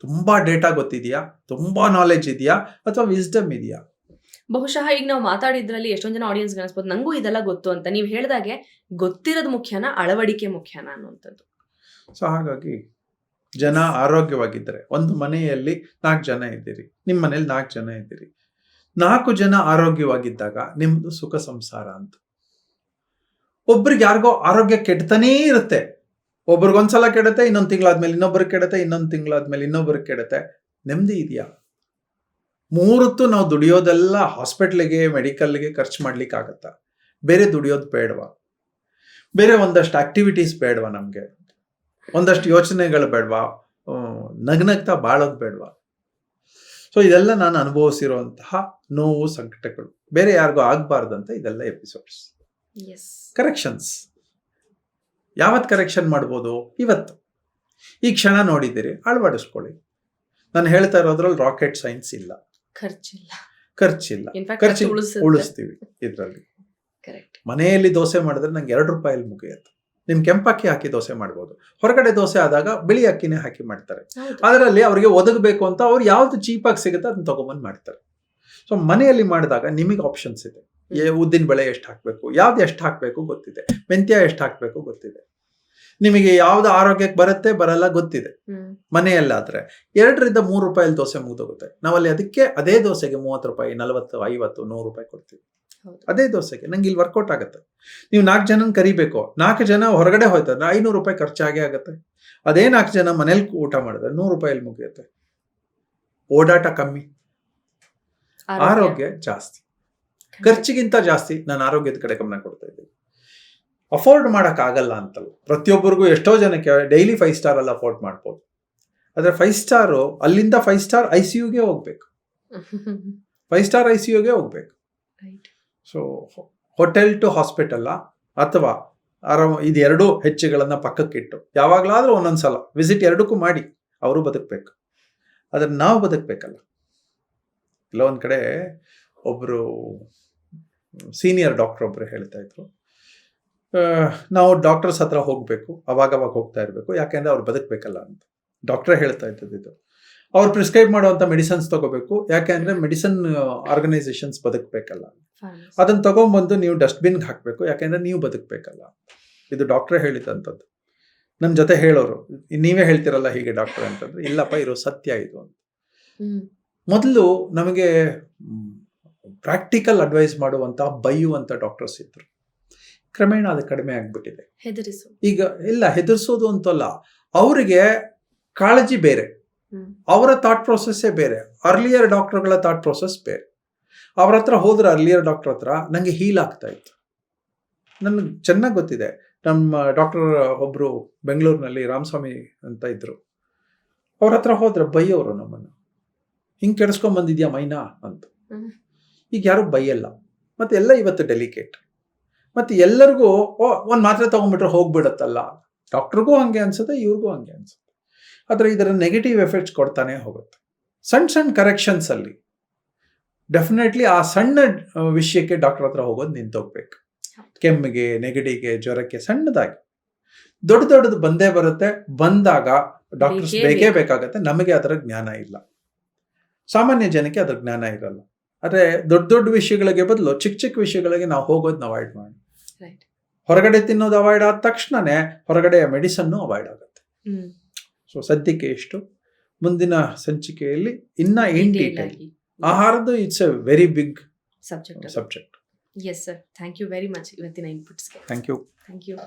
ತುಂಬಾ ಡೇಟಾ ಗೊತ್ತಿದೆಯಾ, ತುಂಬಾ ನಾಲೆಜ್ ಇದೆಯಾ, ಅಥವಾ ವಿಸ್ಡಮ್ ಇದೆಯಾ? ಬಹುಶಃ ಈಗ ನಾವು ಮಾತಾಡಿದ್ರಲ್ಲಿ ಎಷ್ಟೊಂದು ಜನ ಆಡಿಯನ್ಸ್ ಅನಿಸ್ಬೋದು ನಂಗೂ ಇದೆಲ್ಲ ಗೊತ್ತು ಅಂತ. ನೀವು ಹೇಳಿದಾಗೆ ಗೊತ್ತಿರೋದು ಮುಖ್ಯನಾ, ಅಳವಡಿಕೆ ಮುಖ್ಯನಾ ಅನ್ನುವಂಥದ್ದು. ಸೊ ಹಾಗಾಗಿ ಜನ ಆರೋಗ್ಯವಾಗಿದ್ದರೆ, ಒಂದು ಮನೆಯಲ್ಲಿ 4 ಜನ ಇದ್ದೀರಿ, ನಿಮ್ಮ ಮನೇಲಿ 4 ಜನ ಇದ್ದೀರಿ, 4 ಜನ ಆರೋಗ್ಯವಾಗಿದ್ದಾಗ ನಿಮ್ದು ಸುಖ ಸಂಸಾರ ಅಂತ. ಒಬ್ರಿಗೆ ಯಾರಿಗೋ ಆರೋಗ್ಯ ಕೆಡ್ತಾನೇ ಇರುತ್ತೆ. ಒಬ್ರಿಗೊಂದ್ಸಲ ಕೆಡುತ್ತೆ, ಇನ್ನೊಂದು ತಿಂಗಳಾದ್ಮೇಲೆ ಇನ್ನೊಬ್ರಿಗೆ ಕೆಡುತ್ತೆ, ಇನ್ನೊಂದು ತಿಂಗಳಾದ್ಮೇಲೆ ಇನ್ನೊಬ್ರಿಗೆ ಕೆಡುತ್ತೆ. ನೆಮ್ಮದಿ ಇದೆಯಾ? 3 ಹೊತ್ತು ನಾವು ದುಡಿಯೋದೆಲ್ಲ ಹಾಸ್ಪಿಟ್ಲಿಗೆ, ಮೆಡಿಕಲ್ಗೆ ಖರ್ಚು ಮಾಡ್ಲಿಕ್ಕೆ ಆಗತ್ತಾ? ಬೇರೆ ದುಡಿಯೋದು ಬೇಡವಾ? ಬೇರೆ ಒಂದಷ್ಟು ಆಕ್ಟಿವಿಟೀಸ್ ಬೇಡವಾ? ನಮಗೆ ಒಂದಷ್ಟು ಯೋಚನೆಗಳು ಬೇಡವಾ? ನಗ್ನಗ್ತಾ ಬಾಳೋದು ಬೇಡವಾ? ಸೊ ಇದೆಲ್ಲ ನಾನು ಅನುಭವಿಸಿರುವಂತಹ ನೋವು, ಸಂಕಟಗಳು ಬೇರೆ ಯಾರಿಗೂ ಆಗ್ಬಾರ್ದಂತ ಇದೆಲ್ಲ ಎಪಿಸೋಡ್ಸ್. ಕರೆಕ್ಷನ್ಸ್ ಯಾವತ್ತು ಕರೆಕ್ಷನ್ ಮಾಡ್ಬೋದು? ಇವತ್ತು, ಈ ಕ್ಷಣ ನೋಡಿದ್ದೀರಿ, ಅಳವಡಿಸ್ಕೊಳ್ಳಿ. ನಾನು ಹೇಳ್ತಾ ಇರೋದ್ರಲ್ಲಿ ರಾಕೆಟ್ ಸೈನ್ಸ್ ಇಲ್ಲ, ಖರ್ಚಿಲ್ಲ, ಖರ್ಚು ಉಳಿಸ್ತೀವಿ ಇದರಲ್ಲಿ. ಮನೆಯಲ್ಲಿ ದೋಸೆ ಮಾಡಿದ್ರೆ ನಂಗೆ 2 ರೂಪಾಯಲ್ಲಿ ಮುಗಿಯುತ್ತೆ. ನಿಮ್ ಕೆಂಪಕ್ಕಿ ಹಾಕಿ ದೋಸೆ ಮಾಡ್ಬೋದು. ಹೊರಗಡೆ ದೋಸೆ ಆದಾಗ ಬಿಳಿ ಅಕ್ಕಿನೇ ಹಾಕಿ ಮಾಡ್ತಾರೆ. ಅದರಲ್ಲಿ ಅವರಿಗೆ ಒದಗಬೇಕು ಅಂತ ಅವ್ರು ಯಾವ್ದು ಚೀಪಾಗಿ ಸಿಗುತ್ತೆ ಅದನ್ನ ತಗೊಂಬಂದು ಮಾಡ್ತಾರೆ. ಸೊ ಮನೆಯಲ್ಲಿ ಮಾಡಿದಾಗ ನಿಮಗೆ ಆಪ್ಷನ್ಸ್ ಇದೆ. ಉದ್ದಿನ ಬೇಳೆ ಎಷ್ಟು ಹಾಕಬೇಕು, ಯಾವ್ದು ಎಷ್ಟು ಹಾಕಬೇಕು ಗೊತ್ತಿದೆ, ಮೆಂತ್ಯ ಎಷ್ಟು ಹಾಕಬೇಕು ಗೊತ್ತಿದೆ. ನಿಮಗೆ ಯಾವ್ದು ಆರೋಗ್ಯಕ್ಕೆ ಬರುತ್ತೆ ಬರಲ್ಲ ಗೊತ್ತಿದೆ. ಮನೆಯಲ್ಲಾದ್ರೆ 2ರಿಂದ 3 ರೂಪಾಯಲ್ಲಿ ದೋಸೆ ಮುಗಿದೋಗುತ್ತೆ. ನಾವಲ್ಲಿ ಅದಕ್ಕೆ ಅದೇ ದೋಸೆಗೆ 30 ರೂಪಾಯಿ, 40, 50, 100 ರೂಪಾಯಿ ಕೊಡ್ತೀವಿ. ಅದೇ ದೋಸೆಗೆ ನಂಗೆ ಇಲ್ಲಿ ವರ್ಕೌಟ್ ಆಗುತ್ತೆ. ನೀವು 4 ಜನನ ಕರಿಬೇಕು, 4 ಜನ ಹೊರಗಡೆ ಹೋಯ್ತಾರೆ, 500 ರೂಪಾಯಿ ಖರ್ಚಾಗೇ ಆಗುತ್ತೆ. ಅದೇ 4 ಜನ ಮನೇಲಿ ಊಟ ಮಾಡಿದ್ರೆ 100 ರೂಪಾಯಲ್ಲಿ ಮುಗಿಯುತ್ತೆ. ಓಡಾಟ ಕಮ್ಮಿ, ಆರೋಗ್ಯ ಜಾಸ್ತಿ. ಖರ್ಚಿಗಿಂತ ಜಾಸ್ತಿ ನಾನು ಆರೋಗ್ಯದ ಕಡೆ ಗಮನ ಕೊಡ್ತಾ ಇದ್ದೀನಿ. ಅಫೋರ್ಡ್ ಮಾಡೋಕ್ಕಾಗಲ್ಲ ಅಂತಲ್ಲ, ಪ್ರತಿಯೊಬ್ಬರಿಗೂ ಎಷ್ಟೋ ಜನಕ್ಕೆ ಡೈಲಿ 5 ಸ್ಟಾರ್ ಎಲ್ಲ ಅಫೋರ್ಡ್ ಮಾಡ್ಬೋದು. ಆದರೆ 5 ಸ್ಟಾರು ಅಲ್ಲಿಂದ 5 ಸ್ಟಾರ್ ICUಗೆ ಹೋಗ್ಬೇಕು, 5 ಸ್ಟಾರ್ ICUಗೆ ಹೋಗ್ಬೇಕು. ಸೊ ಹೋಟೆಲ್ ಟು ಹಾಸ್ಪಿಟಲ್ಲ ಅಥವಾ ಇದೆರಡೂ ಹೆಚ್ಚುಗಳನ್ನ ಪಕ್ಕಕ್ಕಿಟ್ಟು ಯಾವಾಗಲಾದ್ರೂ ಒಂದೊಂದ್ಸಲ ವಿಸಿಟ್ ಎರಡಕ್ಕೂ ಮಾಡಿ. ಅವರು ಬದುಕಬೇಕು, ಆದರೆ ನಾವು ಬದುಕಬೇಕಲ್ಲ. ಇಲ್ಲ ಒಂದು ಕಡೆ ಒಬ್ಬರು ಸೀನಿಯರ್ ಡಾಕ್ಟರ್ ಒಬ್ಬರು ಹೇಳ್ತಾ ಇದ್ರು, ನಾವು ಡಾಕ್ಟರ್ಸ್ ಹತ್ರ ಹೋಗಬೇಕು, ಅವಾಗವಾಗ ಹೋಗ್ತಾ ಇರಬೇಕು, ಯಾಕೆಂದ್ರೆ ಅವ್ರು ಬದುಕಬೇಕಲ್ಲ ಅಂತ. ಡಾಕ್ಟ್ರೇ ಹೇಳ್ತಾ ಇದ್ದದ್ದು ಇದು. ಅವ್ರು ಪ್ರಿಸ್ಕ್ರೈಬ್ ಮಾಡುವಂಥ ಮೆಡಿಸಿನ್ಸ್ ತಗೋಬೇಕು, ಯಾಕೆಂದ್ರೆ ಮೆಡಿಸಿನ್ ಆರ್ಗನೈಸೇಷನ್ಸ್ ಬದುಕಬೇಕಲ್ಲ. ಅದನ್ನು ತಗೊಂಡ್ಬಂದು ನೀವು ಡಸ್ಟ್ಬಿನ್ಗೆ ಹಾಕಬೇಕು, ಯಾಕೆಂದ್ರೆ ನೀವು ಬದುಕಬೇಕಲ್ಲ. ಇದು ಡಾಕ್ಟ್ರೇ ಹೇಳಿದಂಥದ್ದು. ನನ್ನ ಜೊತೆ ಹೇಳೋರು, ನೀವೇ ಹೇಳ್ತಿರಲ್ಲ ಹೀಗೆ ಡಾಕ್ಟರ್ ಅಂತಂದ್ರೆ, ಇಲ್ಲಪ್ಪ ಇರೋ ಸತ್ಯ ಇದು ಅಂತ. ಮೊದಲು ನಮಗೆ ಪ್ರಾಕ್ಟಿಕಲ್ ಅಡ್ವೈಸ್ ಮಾಡುವಂಥ ಬೈಯುವಂಥ ಡಾಕ್ಟರ್ಸ್ ಇದ್ರು. ಕ್ರಮೇಣ ಅದು ಕಡಿಮೆ ಆಗ್ಬಿಟ್ಟಿದೆ. ಈಗ ಇಲ್ಲ ಹೆದರ್ಸೋದು ಅಂತಲ್ಲ, ಅವರಿಗೆ ಕಾಳಜಿ ಬೇರೆ, ಅವರ ಥಾಟ್ ಪ್ರೊಸೆಸ್ಸೇ ಬೇರೆ. ಅರ್ಲಿಯರ್ ಡಾಕ್ಟರ್ಗಳ ಥಾಟ್ ಪ್ರೊಸೆಸ್ ಬೇರೆ. ಅವ್ರ ಹತ್ರ ಹೋದ್ರೆ ಅರ್ಲಿಯರ್ ಡಾಕ್ಟರ್ ಹತ್ರ ನನಗೆ ಹೀಲ್ ಆಗ್ತಾ ಇತ್ತು. ನನಗೆ ಚೆನ್ನಾಗಿ ಗೊತ್ತಿದೆ. ನಮ್ಮ ಡಾಕ್ಟರ್ ಒಬ್ಬರು ಬೆಂಗಳೂರಿನಲ್ಲಿ ರಾಮಸ್ವಾಮಿ ಅಂತ ಇದ್ರು. ಅವ್ರ ಹತ್ರ ಹೋದ್ರೆ ಬೈಯೋರು ನಮ್ಮನ್ನು, ಹಿಂಗೆ ಕೆಡಿಸ್ಕೊಂಬಂದಿದ್ಯಾ ಮೈನಾ ಅಂತ. ಈಗ ಯಾರು ಬೈಯಲ್ಲ. ಮತ್ತೆ ಎಲ್ಲ ಇವತ್ತು ಡೆಲಿಕೇಟ್. ಮತ್ತು ಎಲ್ಲರಿಗೂ ಒಂದು ಮಾತ್ರೆ ತೊಗೊಂಡ್ಬಿಟ್ರೆ ಹೋಗ್ಬಿಡುತ್ತಲ್ಲ. ಡಾಕ್ಟ್ರಿಗೂ ಹಂಗೆ ಅನ್ಸುತ್ತೆ, ಇವ್ರಿಗೂ ಹಂಗೆ ಅನ್ಸುತ್ತೆ. ಆದರೆ ಇದರ ನೆಗೆಟಿವ್ ಎಫೆಕ್ಟ್ಸ್ ಕೊಡ್ತಾನೆ ಹೋಗುತ್ತೆ. ಸಣ್ಣ ಸಣ್ಣ ಕರೆಕ್ಷನ್ಸಲ್ಲಿ ಡೆಫಿನೆಟ್ಲಿ ಆ ಸಣ್ಣ ವಿಷಯಕ್ಕೆ ಡಾಕ್ಟರ್ ಹತ್ರ ಹೋಗೋದು ನಿಂತೋಗ್ಬೇಕು. ಕೆಮ್ಮಿಗೆ, ನೆಗಡಿಗೆ, ಜ್ವರಕ್ಕೆ ಸಣ್ಣದಾಗಿ. ದೊಡ್ಡದು ಬಂದೇ ಬರುತ್ತೆ. ಬಂದಾಗ ಡಾಕ್ಟರ್ಸ್ ಬೇಕೇ ಬೇಕಾಗತ್ತೆ. ನಮಗೆ ಅದರ ಜ್ಞಾನ ಇಲ್ಲ, ಸಾಮಾನ್ಯ ಜನಕ್ಕೆ ಅದರ ಜ್ಞಾನ ಇರಲ್ಲ. ಆದರೆ ದೊಡ್ಡ ವಿಷಯಗಳಿಗೆ ಬದಲು ಚಿಕ್ಕ ವಿಷಯಗಳಿಗೆ ನಾವು ಹೋಗೋದನ್ನ ಅವಾಯ್ಡ್ ಮಾಡಿ. ಹೊರಗಡೆ ತಿನ್ನೋದು ಅವಾಯ್ಡ್ ಆದ ತಕ್ಷಣನೇ ಹೊರಗಡೆ ಮೆಡಿಸನ್ನು ಅವಾಯ್ಡ್ ಆಗುತ್ತೆ. ಸೊ ಸದ್ಯಕ್ಕೆ ಇಷ್ಟು. ಮುಂದಿನ ಸಂಚಿಕೆಯಲ್ಲಿ ಇನ್ನ ಇನ್ ಡೀಟೇಲ್ ಆಹಾರದ್ದು it's a very big subject. Yes sir, thank you very much ಇವತ್ತಿನ ಇನ್ಪುಟ್ಸ್ಗೆ. Thank you.